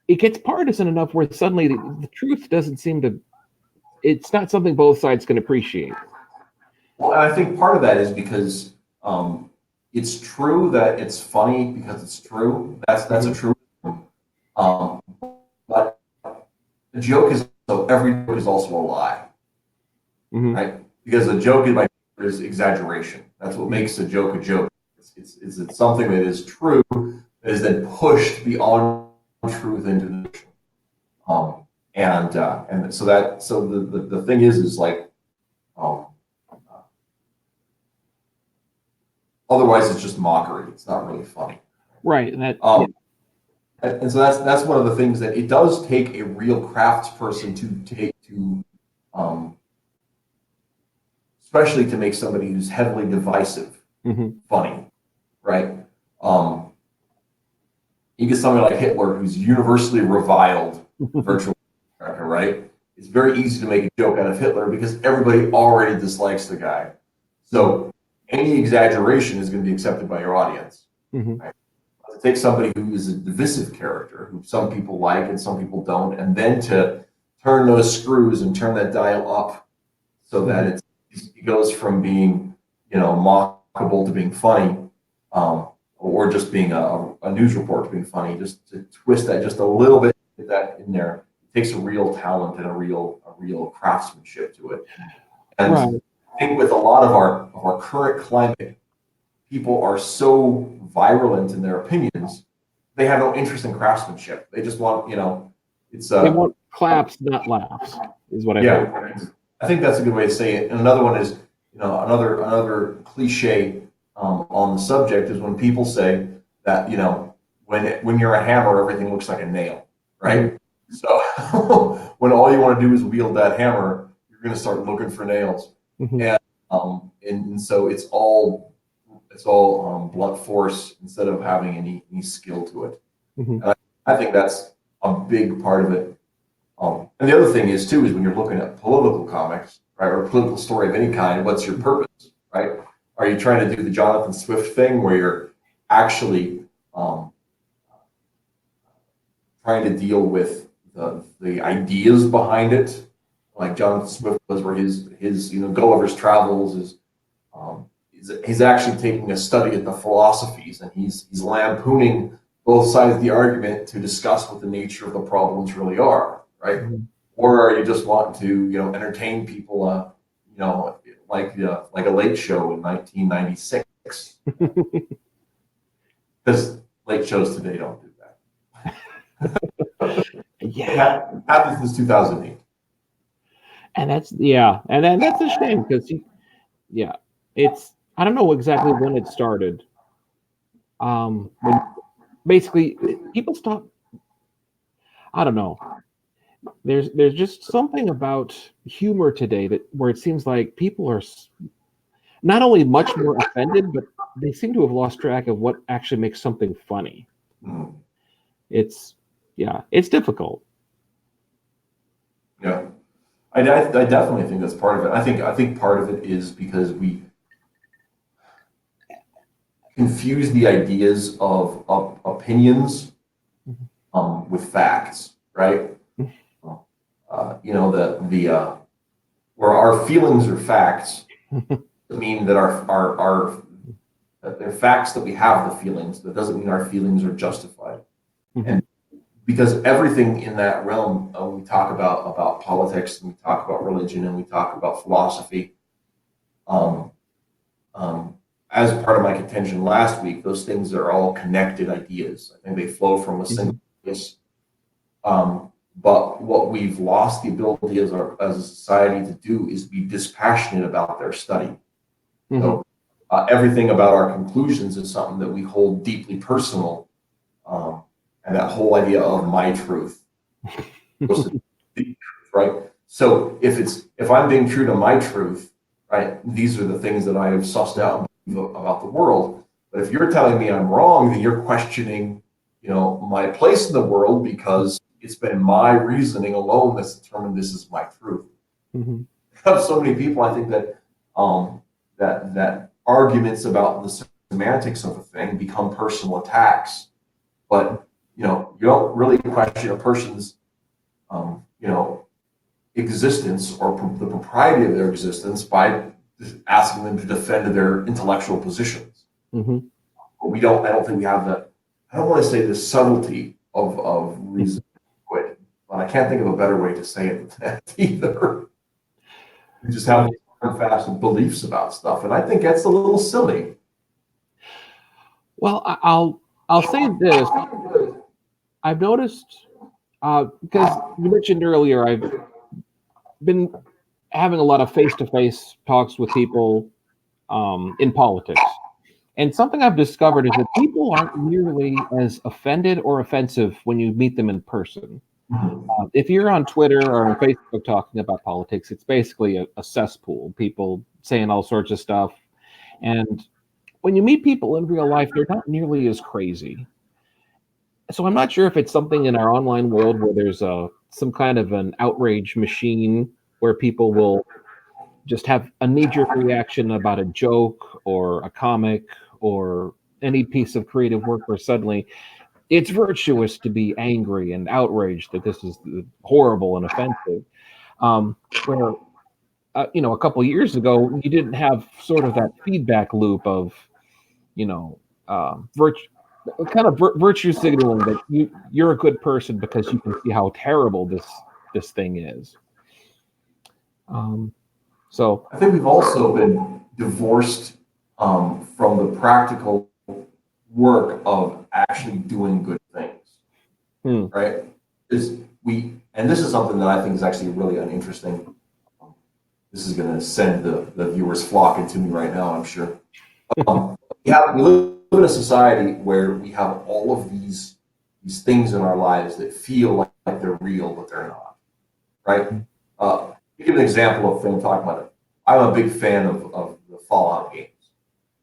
gets partisan enough where suddenly the truth doesn't seem to. It's not something both sides can appreciate. Well, I think part of that is because it's true that it's funny because it's true. That's a true. But the joke is, so every joke is also a lie, Mm-hmm. right? Because a joke is exaggeration. That's what makes a joke a joke. It's something that is true that is then pushed beyond truth into the fiction. And so the thing is like otherwise it's just mockery. It's not really funny. Right. And that. And so that's one of the things that it does take a real craftsperson to especially to make somebody who's heavily divisive Mm-hmm. funny, right? You get somebody like Hitler, who's universally reviled virtually, right? It's very easy to make a joke out of Hitler because everybody already dislikes the guy. So any exaggeration is going to be accepted by your audience. Mm-hmm. Right? Take somebody who is a divisive character, who some people like and some people don't, and then to turn those screws and turn that dial up so that it goes from being, mockable to being funny, or just being a news report to being funny. Just to twist that just a little bit, get that in there. It takes a real talent and a real craftsmanship to it. And Right. I think with a lot of our current climate, people are so virulent in their opinions, they have no interest in craftsmanship. They just want, They want claps, not laughs, is what I heard. I think that's a good way to say it. And another one is, another cliche on the subject is when people say that, when you're a hammer, everything looks like a nail, right? So when all you want to do is wield that hammer, you're going to start looking for nails. Mm-hmm. And so it's all blunt force instead of having any skill to it. Mm-hmm. And I think that's a big part of it. And the other thing is too, is when you're looking at political comics, right, or a political story of any kind, what's your purpose, right? Are you trying to do the Jonathan Swift thing where you're actually trying to deal with the ideas behind it, like Jonathan Swift was, where his Gulliver's Travels is he's actually taking a study at the philosophies, and he's lampooning both sides of the argument to discuss what the nature of the problems really are, right? Mm-hmm. or are you just wanting to, entertain people, like a late show in 1996? Because late shows today don't do that. Yeah, It happened since 2008. and that's a shame because yeah, it's I don't know exactly when it started. When basically people stop. I don't know. There's just something about humor today that where it seems like people are not only much more offended, but they seem to have lost track of what actually makes something funny. Mm. It's it's difficult. Yeah, I definitely think that's part of it. I think part of it is because we confuse the ideas of opinions with facts, right? Where our feelings are facts, doesn't mean that our that they're facts that we have the feelings. That doesn't mean our feelings are justified. And because everything in that realm, when we talk about politics, and we talk about religion, and we talk about philosophy, um, as part of my contention last week, those things are all connected ideas. I think they flow from a single place. But what we've lost the ability as a society to do is be dispassionate about their study. So everything about our conclusions is something that we hold deeply personal, and that whole idea of my truth, right? So if I'm being true to my truth, right, these are the things that I have sussed out about the world. But if you're telling me I'm wrong, then you're questioning, my place in the world because it's been my reasoning alone that's determined this is my truth. Have so many people, I think that arguments about the semantics of a thing become personal attacks, but you don't really question a person's existence or the propriety of their existence by asking them to defend their intellectual positions. But I don't think we have I don't want to say the subtlety of reason, but I can't think of a better way to say it than that either. We just have hard and fast beliefs about stuff, and I think that's a little silly. Well, I'll say this. I've noticed because you mentioned earlier, I've been having a lot of face-to-face talks with people in politics. And something I've discovered is that people aren't nearly as offended or offensive when you meet them in person. If you're on Twitter or on Facebook talking about politics, it's basically a cesspool, people saying all sorts of stuff. And when you meet people in real life, they're not nearly as crazy. So I'm not sure if it's something in our online world where there's some kind of an outrage machine where people will just have a knee-jerk reaction about a joke or a comic or any piece of creative work where suddenly it's virtuous to be angry and outraged that this is horrible and offensive. Where a couple of years ago, you didn't have sort of that feedback loop of, virtue signaling that you're a good person because you can see how terrible this thing is. So I think we've also been divorced from the practical work of actually doing good things, right? And this is something that I think is actually really uninteresting. This is going to send the viewers flocking to me right now, I'm sure. We live in a society where we have all of these things in our lives that feel like they're real, but they're not, right? To give an example of what I'm talking about, I'm a big fan of the Fallout games,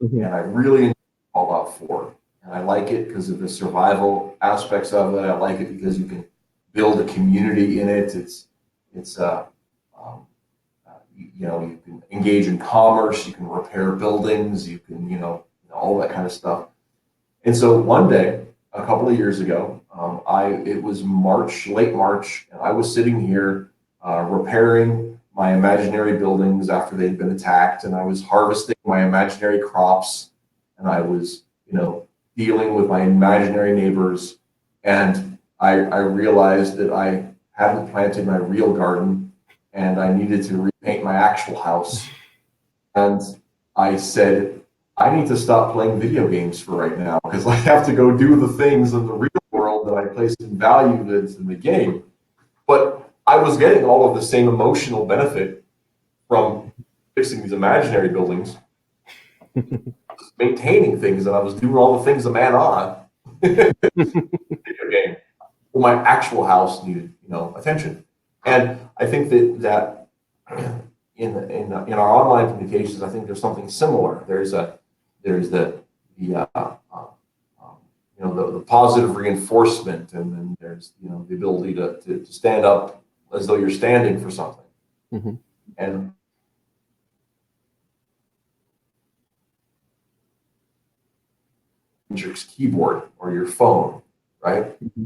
and I really enjoy Fallout 4. And I like it because of the survival aspects of it. I like it because you can build a community in it. You can engage in commerce, you can repair buildings, you can, all that kind of stuff. And so one day, a couple of years ago, it was late March, and I was sitting here repairing my imaginary buildings after they'd been attacked, and I was harvesting my imaginary crops, and I was, dealing with my imaginary neighbors, and I realized that I hadn't planted my real garden and I needed to repaint my actual house. And I said, I need to stop playing video games for right now because I have to go do the things in the real world that I placed in value in the game. But I was getting all of the same emotional benefit from fixing these imaginary buildings, maintaining things, and I was doing all the things a man ought. Video game. Well, my actual house needed, attention. And I think that in our online communications, I think there's something similar. There's the positive reinforcement, and then there's the ability to stand up as though you're standing for something. Mm-hmm. And your keyboard or your phone, right? Mm-hmm.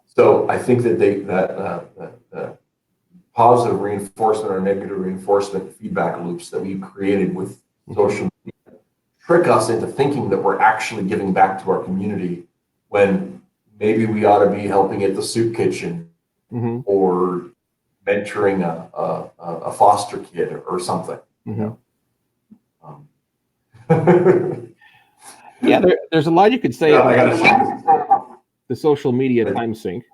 So I think that that positive reinforcement or negative reinforcement feedback loops that we've created with social media trick us into thinking that we're actually giving back to our community when maybe we ought to be helping at the soup kitchen mm-hmm. or mentoring a foster kid or something. Mm-hmm. Yeah, there's a lot you could say about the social media time sink.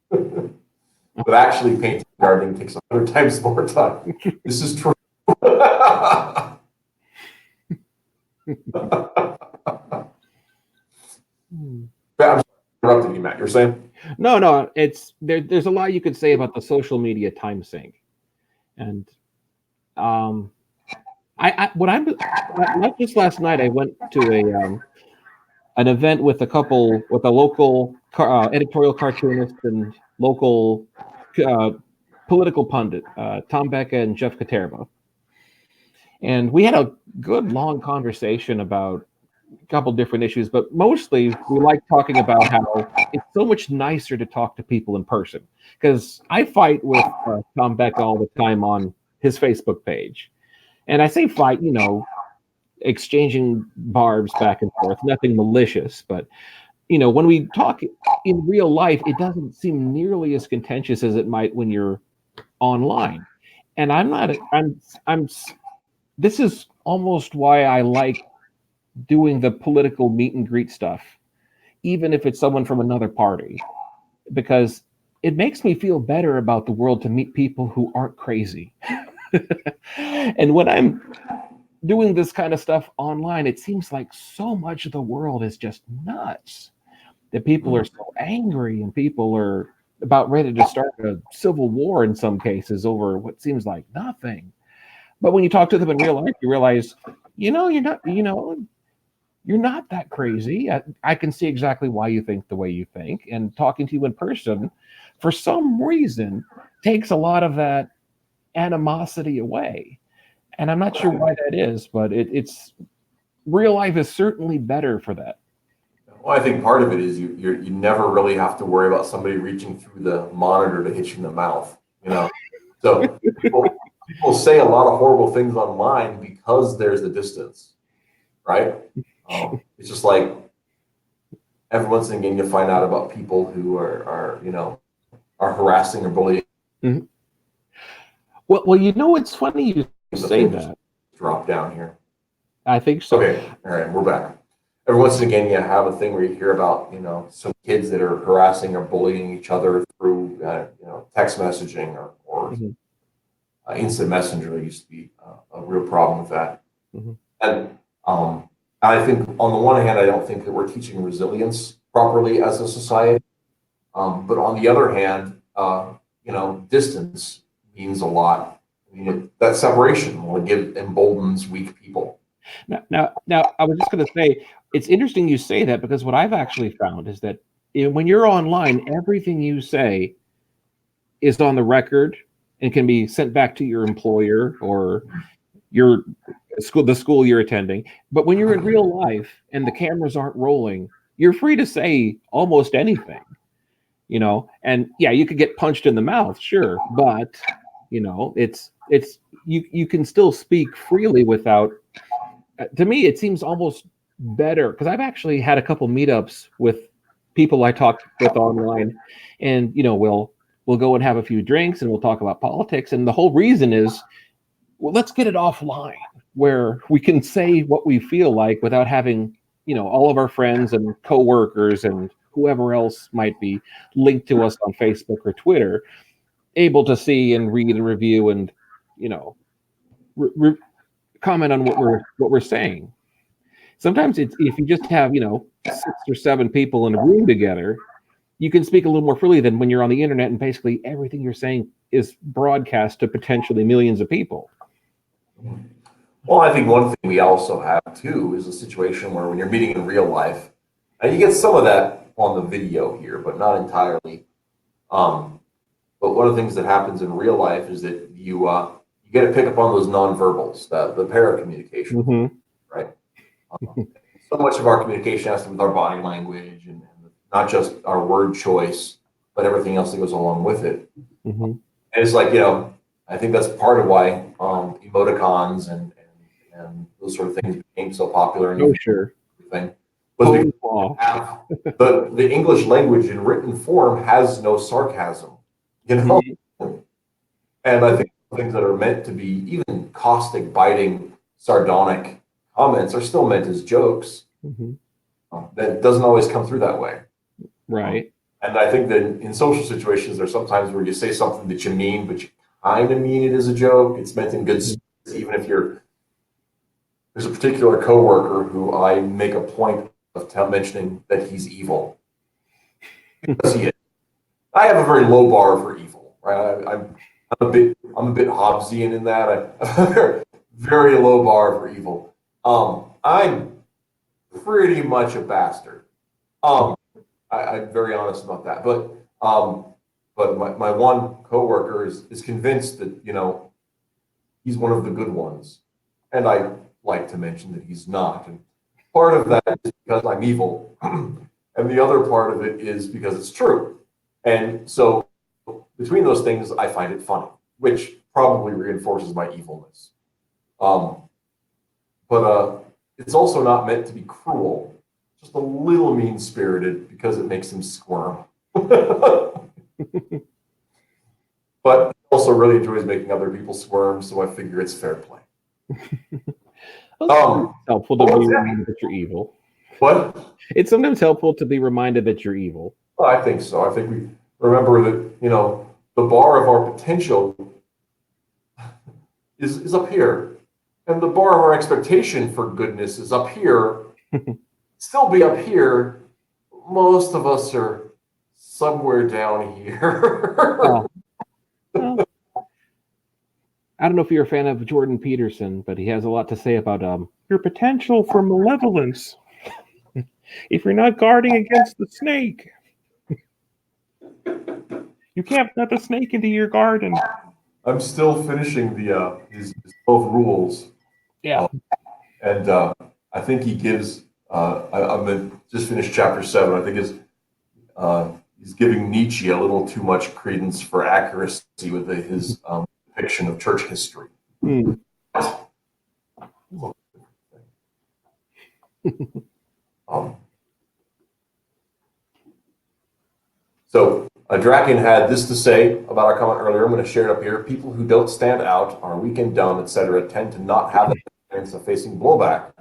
But actually painting gardening takes 100 times more time. This is true. I'm interrupting you, Matt. You're saying? No. It's there's a lot you could say about the social media time sink, and not just last night. I went to an event with a local editorial cartoonist and local political pundit, Tom Becca and Jeff Katerba. And we had a good long conversation about a couple different issues, but mostly we like talking about how it's so much nicer to talk to people in person. Because I fight with Tom Becca all the time on his Facebook page. And I say fight, exchanging barbs back and forth, nothing malicious, but when we talk in real life, it doesn't seem nearly as contentious as it might when you're online. And this is almost why I like doing the political meet and greet stuff, even if it's someone from another party, because it makes me feel better about the world to meet people who aren't crazy. And when I'm doing this kind of stuff online, it seems like so much of the world is just nuts. That people are so angry and people are about ready to start a civil war in some cases over what seems like nothing. But when you talk to them in real life, you realize, you're not that crazy. I can see exactly why you think the way you think. And talking to you in person, for some reason, takes a lot of that animosity away. And I'm not sure why that is, but it's real life is certainly better for that. Well, I think part of it is you never really have to worry about somebody reaching through the monitor to hit you in the mouth, So people say a lot of horrible things online because there's the distance, right? It's just like every once in a while you find out about people who are harassing or bullying. Mm-hmm. Well, it's funny you say that. Drop down here. I think so. Okay, all right, we're back. Every once in a while, you have a thing where you hear about, some kids that are harassing or bullying each other through, text messaging or mm-hmm. Instant Messenger. Used to be a real problem with that. Mm-hmm. And I think on the one hand, I don't think that we're teaching resilience properly as a society. But on the other hand, distance means a lot. I mean, that separation emboldens weak people. Now, I was just going to say, it's interesting you say that, because what I've actually found is that when you're online, everything you say is on the record and can be sent back to your employer or the school you're attending. But when you're in real life and the cameras aren't rolling, you're free to say almost anything, and yeah, you could get punched in the mouth, sure, but it's you can still speak freely without. To me, it seems almost better, because I've actually had a couple meetups with people I talk with online, and we'll go and have a few drinks and we'll talk about politics, and the whole reason is, well, let's get it offline where we can say what we feel like without having all of our friends and coworkers and whoever else might be linked to us on Facebook or Twitter able to see and read and review and comment on what we're saying. Sometimes it's if you just have 6 or 7 people in a room together, you can speak a little more freely than when you're on the internet and basically everything you're saying is broadcast to potentially millions of people. Well, I think one thing we also have too is a situation where when you're meeting in real life, and you get some of that on the video here, but not entirely. But one of the things that happens in real life is that you get to pick up on those nonverbals, the paracommunication, Mm-hmm. right? So much of our communication has to do with our body language and not just our word choice, but everything else that goes along with it. Mm-hmm. And it's like, I think that's part of why emoticons and those sort of things became so popular. And everything was because the English language in written form has no sarcasm, Mm-hmm. And I think things that are meant to be even caustic, biting, sardonic comments are still meant as jokes. Mm-hmm. That doesn't always come through that way. Right. And I think that in social situations, there's sometimes where you say something that you mean, but you kind of mean it as a joke. It's meant in good spirits, even if there's a particular coworker who I make a point of mentioning that he's evil. Because he is. I have a very low bar for evil, right? I'm a bit Hobbesian in that. I have a very low bar for evil. I'm pretty much a bastard. I'm very honest about that. But my one coworker is convinced that he's one of the good ones, and I like to mention that he's not. And part of that is because I'm evil, and the other part of it is because it's true. And so between those things, I find it funny, which probably reinforces my evilness. But it's also not meant to be cruel, just a little mean-spirited because it makes him squirm. But he also really enjoys making other people squirm, so I figure it's fair play. It's helpful to be reminded that you're evil. What? It's sometimes helpful to be reminded that you're evil. Well, I think so. I think we remember that, the bar of our potential is up here. And the bar of our expectation for goodness is up here. Still be up here. Most of us are somewhere down here. Well, I don't know if you're a fan of Jordan Peterson, but he has a lot to say about your potential for malevolence if you're not guarding against the snake. You can't let the snake into your garden. I'm still finishing his 12 rules. Yeah. And I think he gives, I'm just finished chapter 7. I think he's giving Nietzsche a little too much credence for accuracy with his depiction of church history. Hmm. So Draken had this to say about our comment earlier. I'm going to share it up here. People who don't stand out, are weak and dumb, etc., tend to not have the experience of facing blowback.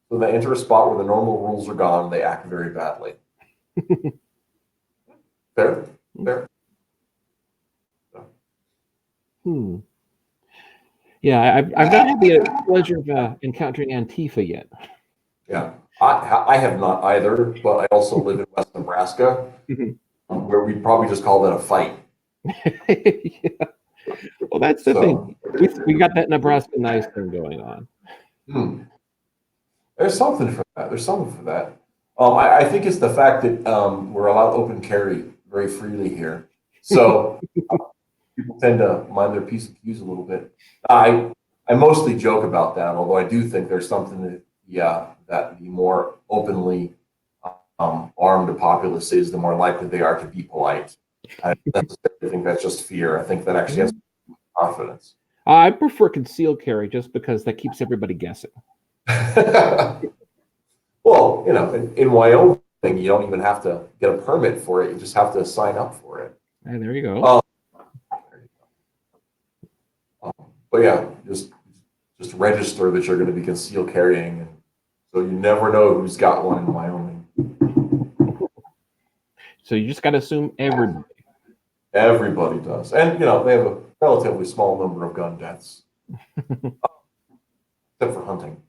So they enter a spot where the normal rules are gone and they act very badly. Fair? Yeah, I've not had the pleasure of encountering Antifa yet. Yeah, I have not either, but I also live in West Nebraska, where we'd probably just call that a fight. Yeah. Well, that's the thing. We got that Nebraska nice thing going on. There's something for that. I think it's the fact that we're allowed open carry very freely here. So people tend to mind their P's and Q's a little bit. I mostly joke about that, although I do think there's something that the more openly armed a populace is, the more likely they are to be polite. I don't necessarily think that's just fear. I think that actually has confidence. I prefer concealed carry just because that keeps everybody guessing. Well, in Wyoming, thing. You don't even have to get a permit for it. You just have to sign up for it. And there you go. Um, but yeah, just register that you're going to be concealed carrying, and so you never know who's got one in Wyoming. So you just got to assume everybody. Everybody does, and they have a relatively small number of gun deaths, except for hunting.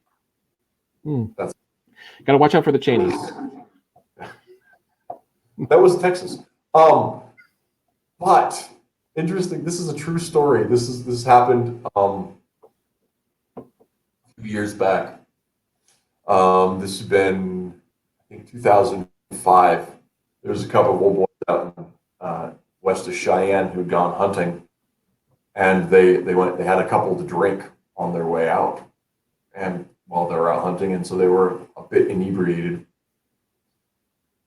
Got to watch out for the Cheneys. That was Texas. But interesting. This is a true story. This happened a few years back. This has been, I think, 2005. There was a couple of old boys out in west of Cheyenne who'd gone hunting, and they had a couple to drink on their way out, and while they were out hunting, and so they were a bit inebriated,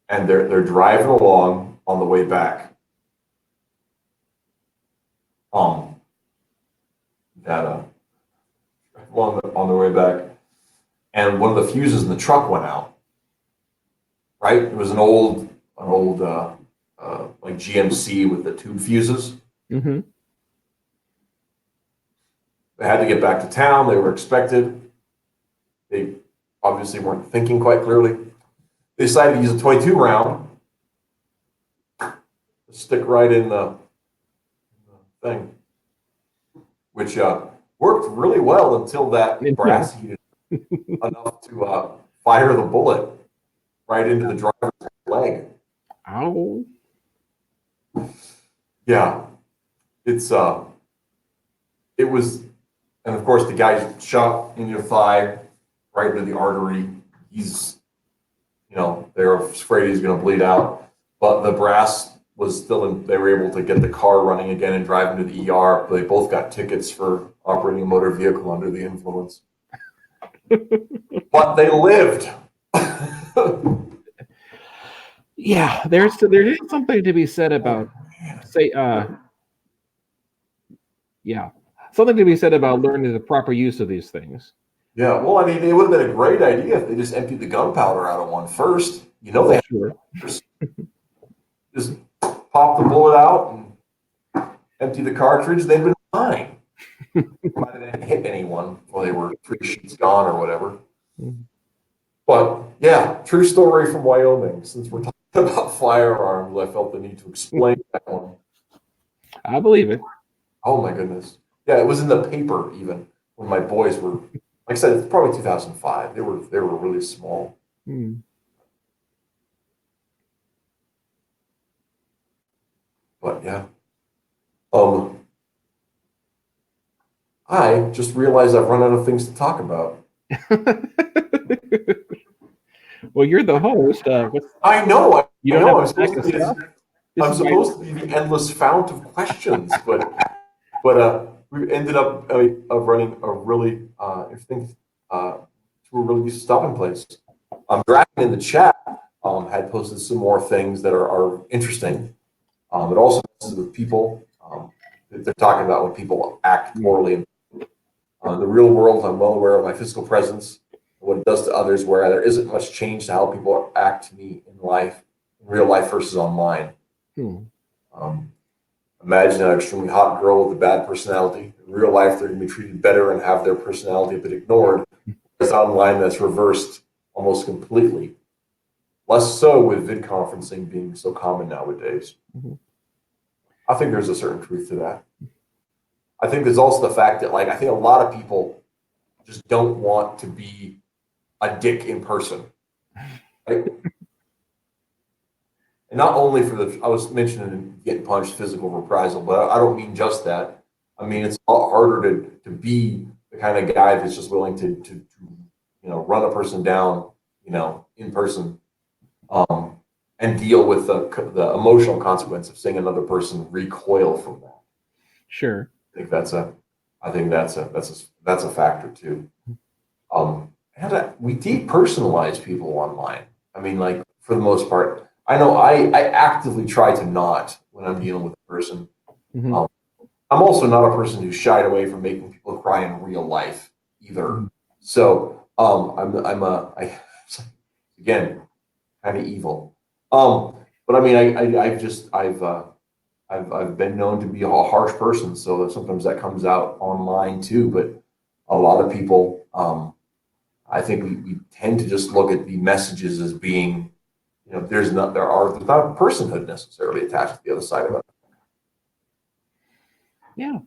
and they're driving along on the way back. On the way back, and one of the fuses in the truck went out. Right, it was an old like GMC with the tube fuses. Mm-hmm. They had to get back to town. They were expected. They obviously weren't thinking quite clearly. They decided to use a .22 round to stick right in the thing, which worked really well until that brass heated enough to fire the bullet right into the driver's leg. Ow. Yeah, it was, and of course the guy shot in your thigh, right into the artery. He's, they're afraid he's going to bleed out, but the brass was still in. They were able to get the car running again and drive into the ER. They both got tickets for operating a motor vehicle under the influence, but they lived. Yeah, there is something to be said about something to be said about learning the proper use of these things. Yeah, well, I mean, it would have been a great idea if they just emptied the gunpowder out of one first. They Sure. just pop the bullet out and empty the cartridge. They'd been fine. Might have hit anyone while they were 3 sheets gone or whatever. But yeah, true story from Wyoming. Since we're talking about firearms, I felt the need to explain that one. I believe it. Oh my goodness. Yeah, it was in the paper even when my boys were, like I said, it's probably 2005. They were really small. But yeah. I just realized I've run out of things to talk about. Well, you're the host. I know. You don't I'm have supposed to be the endless fount of questions, but we ended up running a really to a really decent stopping place. Dragon in the chat had posted some more things that are interesting. It also messes with people. They're talking about when people act poorly. In the real world, I'm well aware of my physical presence, what it does to others, where there isn't much change to how people act to me in real life versus online. Imagine an extremely hot girl with a bad personality. In real life, they're going to be treated better and have their personality a bit ignored. Whereas online, that's reversed almost completely. Less so with vid conferencing being so common nowadays. I think there's a certain truth to that. I think there's also the fact that, I think a lot of people just don't want to be a dick in person. Right? And not only I was mentioning getting punched, physical reprisal, but I don't mean just that. I mean, it's a lot harder to be the kind of guy that's just willing to run a person down, in person, and deal with the emotional consequence of seeing another person recoil from that. Sure. I think that's a factor too. And we depersonalize people online. I mean, for the most part, I know I actively try to not when I'm dealing with a person. I'm also not a person who's shied away from making people cry in real life either. So again, kind of evil. But I mean, I've been known to be a harsh person, so sometimes that comes out online too. But a lot of people, I think we tend to just look at the messages as being, there's not a personhood necessarily attached to the other side of it. Yeah.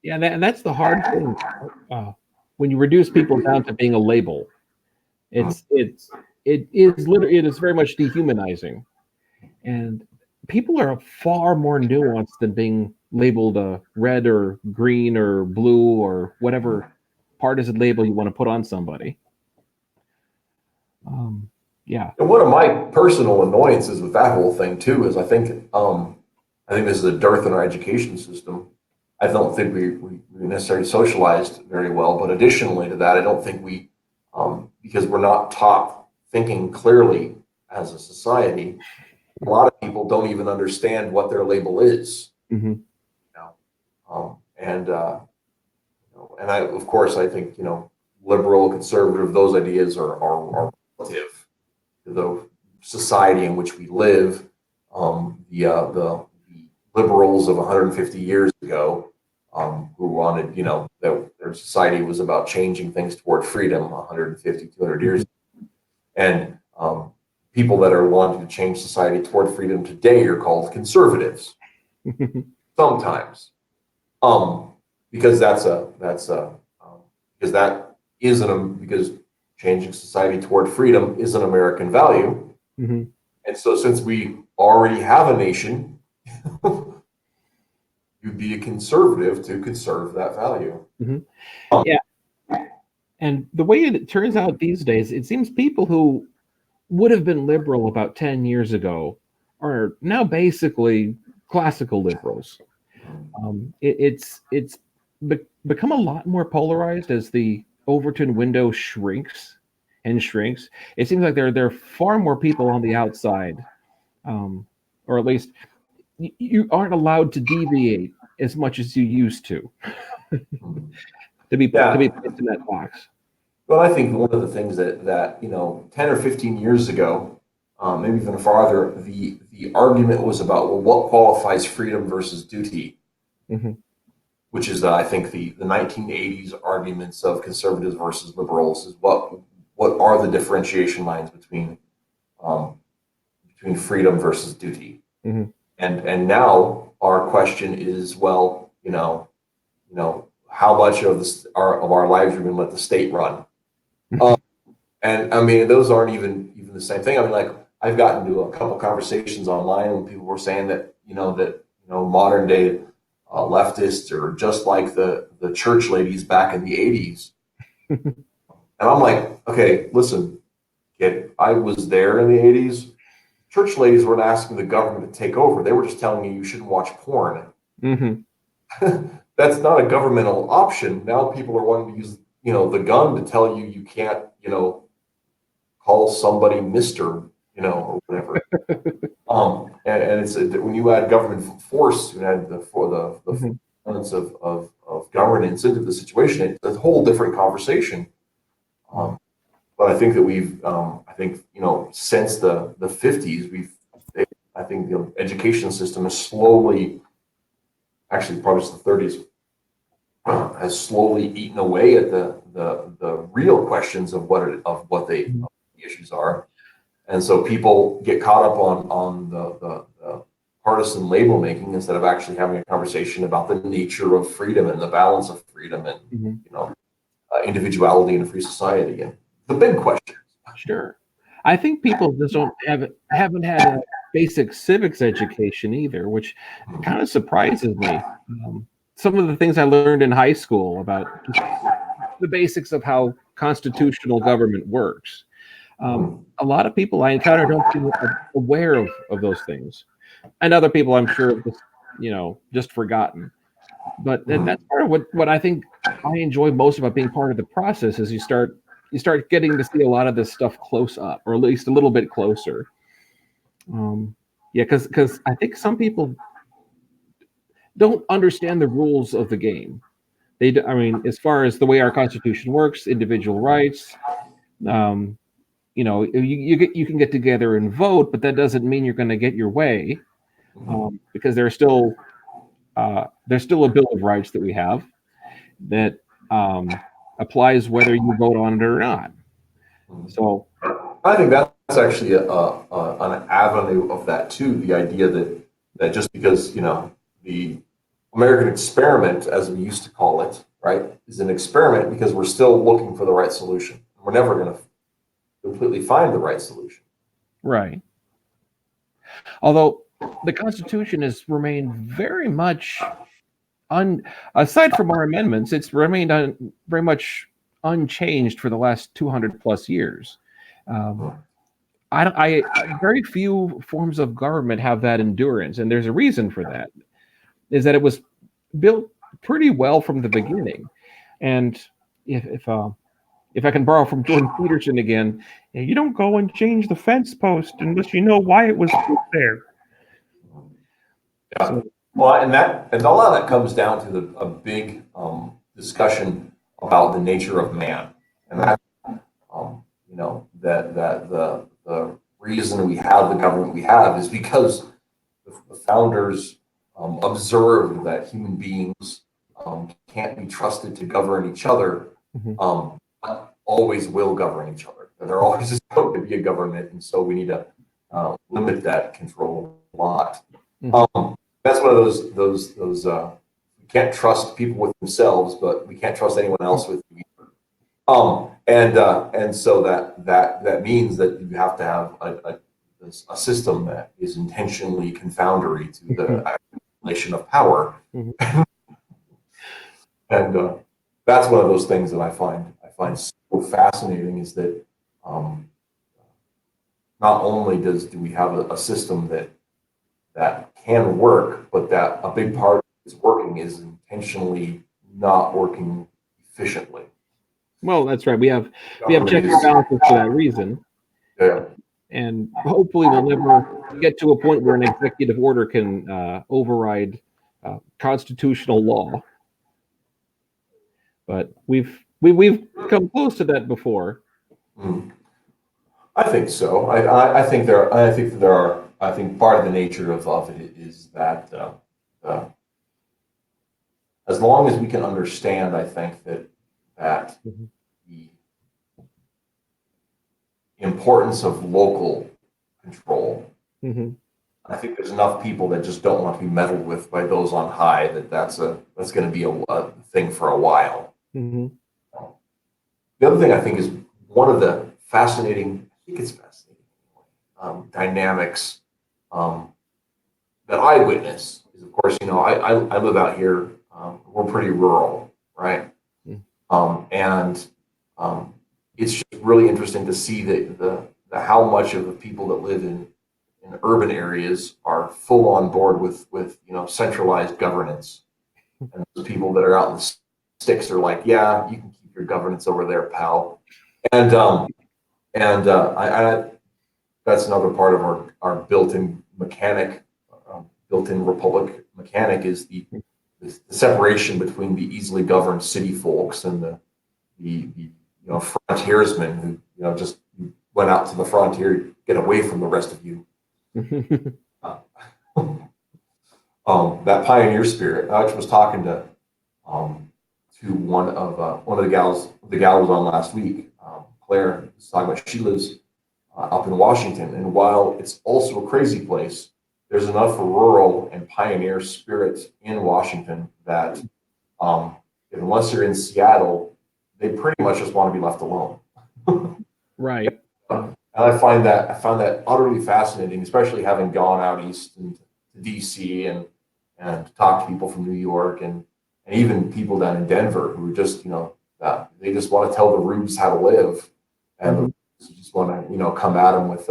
Yeah, and that's the hard thing. When you reduce people down to being a label, it is very much dehumanizing, and people are far more nuanced than being labeled red or green or blue or whatever partisan label you want to put on somebody. Yeah. And one of my personal annoyances with that whole thing too is I think this is a dearth in our education system. I don't think we necessarily socialized very well, but additionally to that, I don't think because we're not taught thinking clearly as a society, a lot of people don't even understand what their label is. Mm-hmm. And of course, I think, liberal, conservative, those ideas are relative to the society in which we live. The liberals of 150 years ago, who wanted, that their society was about changing things toward freedom 150, 200 years ago. And people that are wanting to change society toward freedom today are called conservatives. Sometimes. Because because changing society toward freedom is an American value. Mm-hmm. And so since we already have a nation, you'd be a conservative to conserve that value. Mm-hmm. Yeah. And the way it turns out these days, it seems people who would have been liberal about 10 years ago are now basically classical liberals. It's become a lot more polarized as the Overton window shrinks and shrinks. It seems like there are far more people on the outside, or at least you aren't allowed to deviate as much as you used to to be put in that box. Well, I think one of the things that 10 or 15 years ago, maybe even farther, the argument was about, well, what qualifies freedom versus duty, mm-hmm. which is I think the 1980s arguments of conservatives versus liberals is what are the differentiation lines between freedom versus duty, mm-hmm. and now our question is, well, how much of our lives are we going to let the state run? And I mean, those aren't even the same thing. I mean, like, I've gotten to a couple conversations online when people were saying that modern day leftists are just like the church ladies back in the 80s. And I'm like, okay, listen, kid, I was there in the 80s. Church ladies weren't asking the government to take over. They were just telling you shouldn't watch porn. Mm-hmm. That's not a governmental option. Now people are wanting to use, the gun to tell you can't, call somebody Mr., or whatever. And it's when you add government force, you add the elements of governance into the situation, it's a whole different conversation. But I think that we've, since the 50s, I think the education system is slowly, actually probably since the 30s, has slowly eaten away at the real questions of what the issues are. And so people get caught up on the partisan label making instead of actually having a conversation about the nature of freedom and the balance of freedom and mm-hmm. Individuality in a free society and the big questions. Sure, I think people just haven't had a basic civics education either, which kind of surprises me. Some of the things I learned in high school about the basics of how constitutional government works. A lot of people I encounter don't seem aware of those things, and other people I'm sure have just forgotten. But that's part of what I think I enjoy most about being part of the process is you start getting to see a lot of this stuff close up, or at least a little bit closer. Because I think some people don't understand the rules of the game. I mean, as far as the way our Constitution works, individual rights, you can get together and vote, but that doesn't mean you're going to get your way, because there's still a Bill of Rights that we have that applies whether you vote on it or not. So I think that's actually an avenue of that too. The idea that just because the American experiment, as we used to call it, right, is an experiment because we're still looking for the right solution. We're never going to completely find the right solution. right. Although the Constitution has remained very much aside from our amendments, it's remained very much unchanged for the last 200 plus years. Very few forms of government have that endurance, and there's a reason for that. Is that it was built pretty well from the beginning, and if I can borrow from Jordan Peterson again, you don't go and change the fence post unless you know why it was put there. Yeah. Well, and a lot of that comes down to a big discussion about the nature of man, and that that the reason we have the government we have is because the founders observed that human beings can't be trusted to govern each other, always will govern each other. That there always is going to be a government, and so we need to limit that control a lot. That's one of those we can't trust people with themselves, but we can't trust anyone else with you. And so that means that you have to have a system that is intentionally confoundatory to the accumulation of power. And that's one of those things that I find so fascinating is that not only do we have a system that can work, but that a big part of its working is intentionally not working efficiently. Well, that's right. We have checks and balances for that reason. Yeah. And hopefully we'll never get to a point where an executive order can override constitutional law. But we've come close to that before. I think so. I think part of the nature of it is that as long as we can understand, I think that the importance of local control. I think there's enough people that just don't want to be meddled with by those on high that's going to be a thing for a while. The other thing I think is one of the fascinating dynamics that I witness is, of course, I live out here. We're pretty rural, right? And it's just really interesting to see the how much of the people that live in urban areas are full on board with centralized governance, and those people that are out in the sticks are like, yeah, you can keep your governance over there, pal. And I that's another part of our built-in mechanic, built-in republic mechanic is the separation between the easily governed city folks and the frontiersmen who just went out to the frontier to get away from the rest of you. That pioneer spirit. I was talking to one of the gals was on last week. Claire was talking about she lives up in Washington, and while it's also a crazy place, there's enough rural and pioneer spirit in Washington that unless you're in Seattle, they pretty much just want to be left alone. Right. And I found that utterly fascinating, especially having gone out east and to DC and talked to people from New York and even people down in Denver who just they just want to tell the rubes how to live, and you just want to come at them with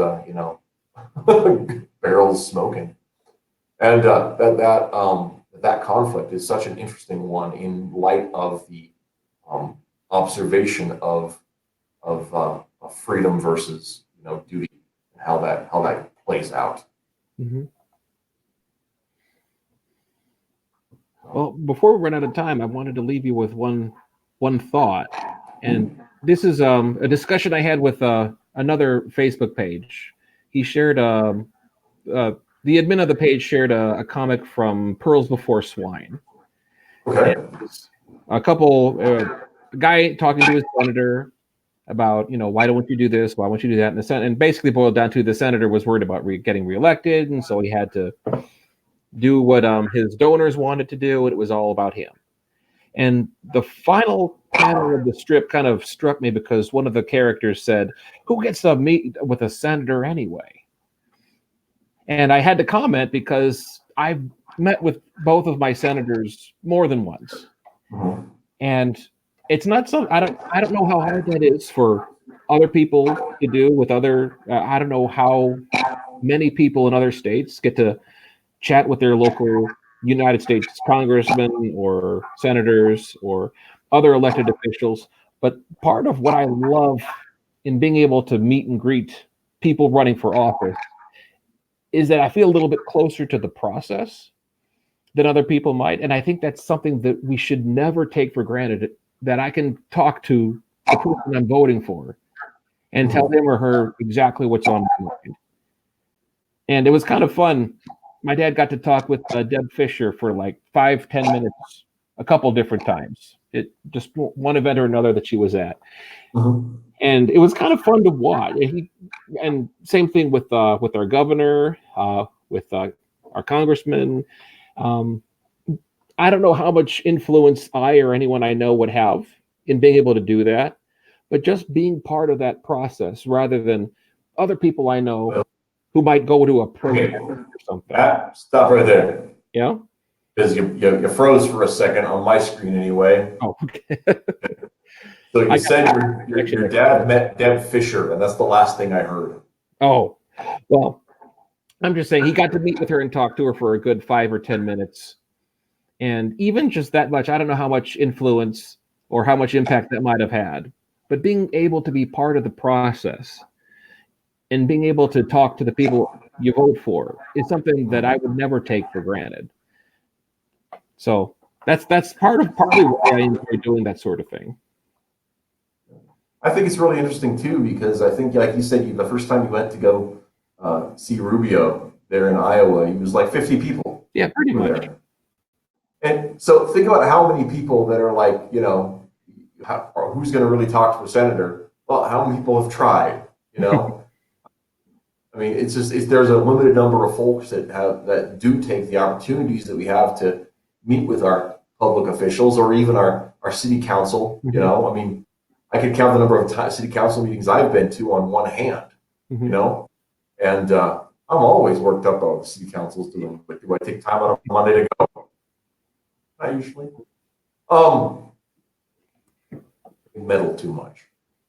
barrels smoking, and that conflict is such an interesting one in light of the observation of freedom versus duty, and how that plays out. Well, before we run out of time, I wanted to leave you with one thought, and this is a discussion I had with another Facebook page. He shared the admin of the page shared a comic from Pearls Before Swine. Okay. A couple, a guy talking to his senator about, why don't you do this? Why won't you do that? And the Senate, and basically boiled down to the senator was worried about getting reelected, and so he had to do what his donors wanted to do, and it was all about him. And the final panel of the strip kind of struck me because one of the characters said, "Who gets to meet with a senator anyway?" And I had to comment because I've met with both of my senators more than once. Mhm. And it's not so I don't know how hard that is for other people to do with other I don't know how many people in other states get to chat with their local United States congressmen or senators or other elected officials. But part of what I love in being able to meet and greet people running for office is that I feel a little bit closer to the process than other people might. And I think that's something that we should never take for granted, that I can talk to the person I'm voting for and tell him or her exactly what's on my mind. And it was kind of fun. My dad got to talk with Deb Fisher for like 5-10 minutes, a couple different times. It just one event or another that she was at. Mhm. And it was kind of fun to watch. And same thing with our governor, with our congressman. I don't know how much influence I or anyone I know would have in being able to do that, but just being part of that process rather than other people I know who might go to a protest or something. Stop right there. Yeah. Because you froze for a second on my screen anyway. Oh, okay. So you said your dad met Deb Fisher, and that's the last thing I heard. Oh, well, I'm just saying he got to meet with her and talk to her for a good 5 or 10 minutes. And even just that much, I don't know how much influence or how much impact that might have had, but being able to be part of the process and being able to talk to the people you vote for is something that I would never take for granted. So that's partly why I enjoy doing that sort of thing. I think it's really interesting too, because I think, like you said, the first time you went to go see Rubio there in Iowa, he was like 50 people. Yeah, pretty much. There. And so think about how many people that are like, who's going to really talk to a senator? Well, how many people have tried? I mean, there's a limited number of folks that do take the opportunities that we have to meet with our public officials or even our city council. Mm-hmm. I mean, I could count the number of city council meetings I've been to on one hand. Mm-hmm. And I'm always worked up about the city council's doing. But do I take time on a Monday to go? Not usually. Meddle too much.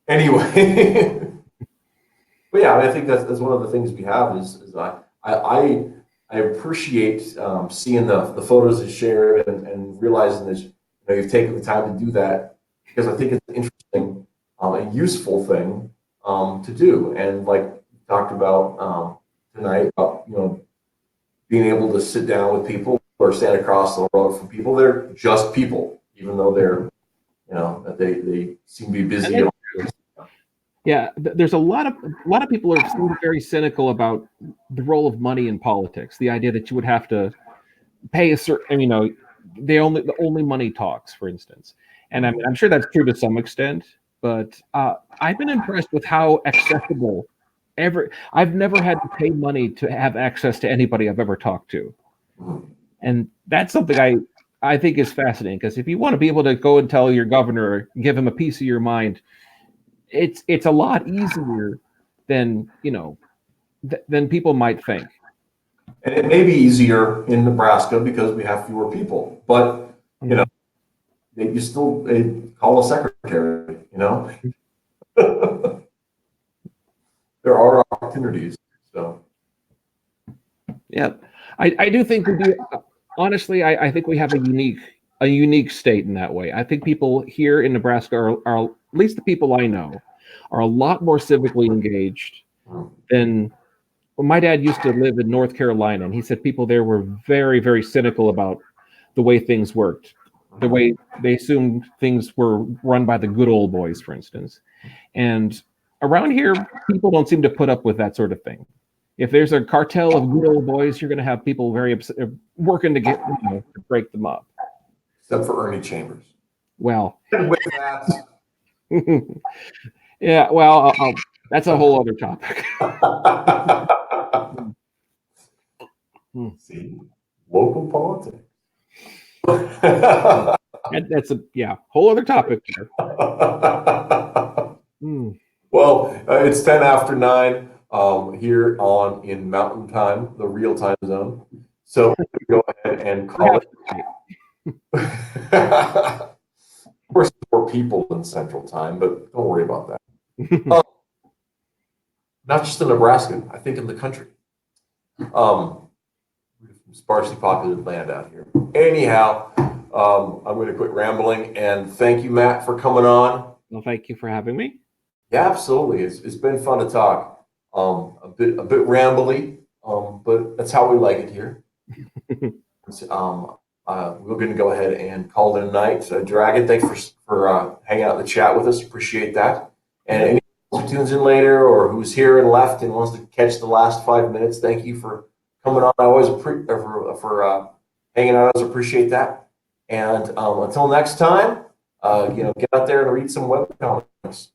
Anyway. But yeah, I think that's one of the things we have is I appreciate seeing the photos that shared and realizing that you've taken the time to do that, because I think it's an interesting and useful thing to do. And like we talked about tonight, about being able to sit down with people or stand across the road from people. They're just people, even though they're that they seem to be busy. Yeah, there's a lot of people are very cynical about the role of money in politics. The idea that you would have to pay a certain, the only money talks, for instance. And I'm sure that's true to some extent, but I've been impressed with how accessible I've never had to pay money to have access to anybody I've ever talked to. And that's something I think is fascinating, because if you want to be able to go and tell your governor, give him a piece of your mind, it's a lot easier than than people might think. And it may be easier in Nebraska because we have fewer people, but you still call a secretary. There are opportunities. So yeah, I do think we do. Honestly, I think we have a unique state in that way. I think people here in Nebraska are at least the people I know are a lot more civically engaged than. Well, my dad used to live in North Carolina, and he said people there were very, very cynical about the way things worked. the way they assumed things were run by the good old boys, for instance. And around here, people don't seem to put up with that sort of thing. If there's a cartel of good old boys, you're going to have people very upset, working to get to break them up. Except for Ernie Chambers. Well, And with that, yeah. Well, that's a whole other topic. see, local politics. That's a whole other topic there. Well, it's 10 after 9 here in Mountain Time, the real time zone. So go ahead and call it. Of course, more people in Central Time, but don't worry about that. Not just in Nebraska, I think in the country. Sparsely populated land out here. Anyhow, I'm going to quit rambling and thank you, Matt, for coming on. Well, thank you for having me. Yeah, absolutely. It's been fun to talk. A bit rambly, but that's how we like it here. We're going to go ahead and call it a night. Dragon, thanks for hanging out in the chat with us. Appreciate that. And anyone who tunes in later or who's here and left and wants to catch the last 5 minutes, thank you for coming on. I always for hanging out. I always appreciate that. And until next time, get out there and read some webcomics.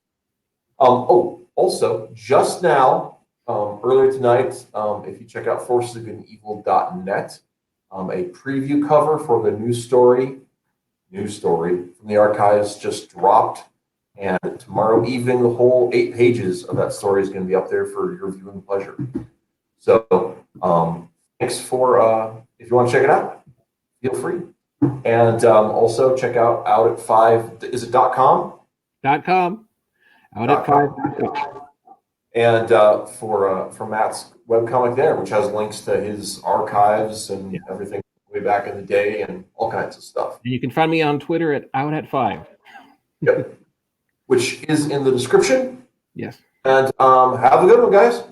Also, just now, earlier tonight, if you check out forcesofgoodandevil.net, a preview cover for the new story from the archives just dropped. And tomorrow evening, the whole 8 pages of that story is going to be up there for your viewing pleasure. So thanks for, if you want to check it out, feel free. And also check out Out at 5, is it .com? .com. Out at 5. And for Matt's webcomic there, which has links to his archives and everything way back in the day and all kinds of stuff. And you can find me on Twitter at Out at 5. Yep. Which is in the description. Yes. And have a good one, guys.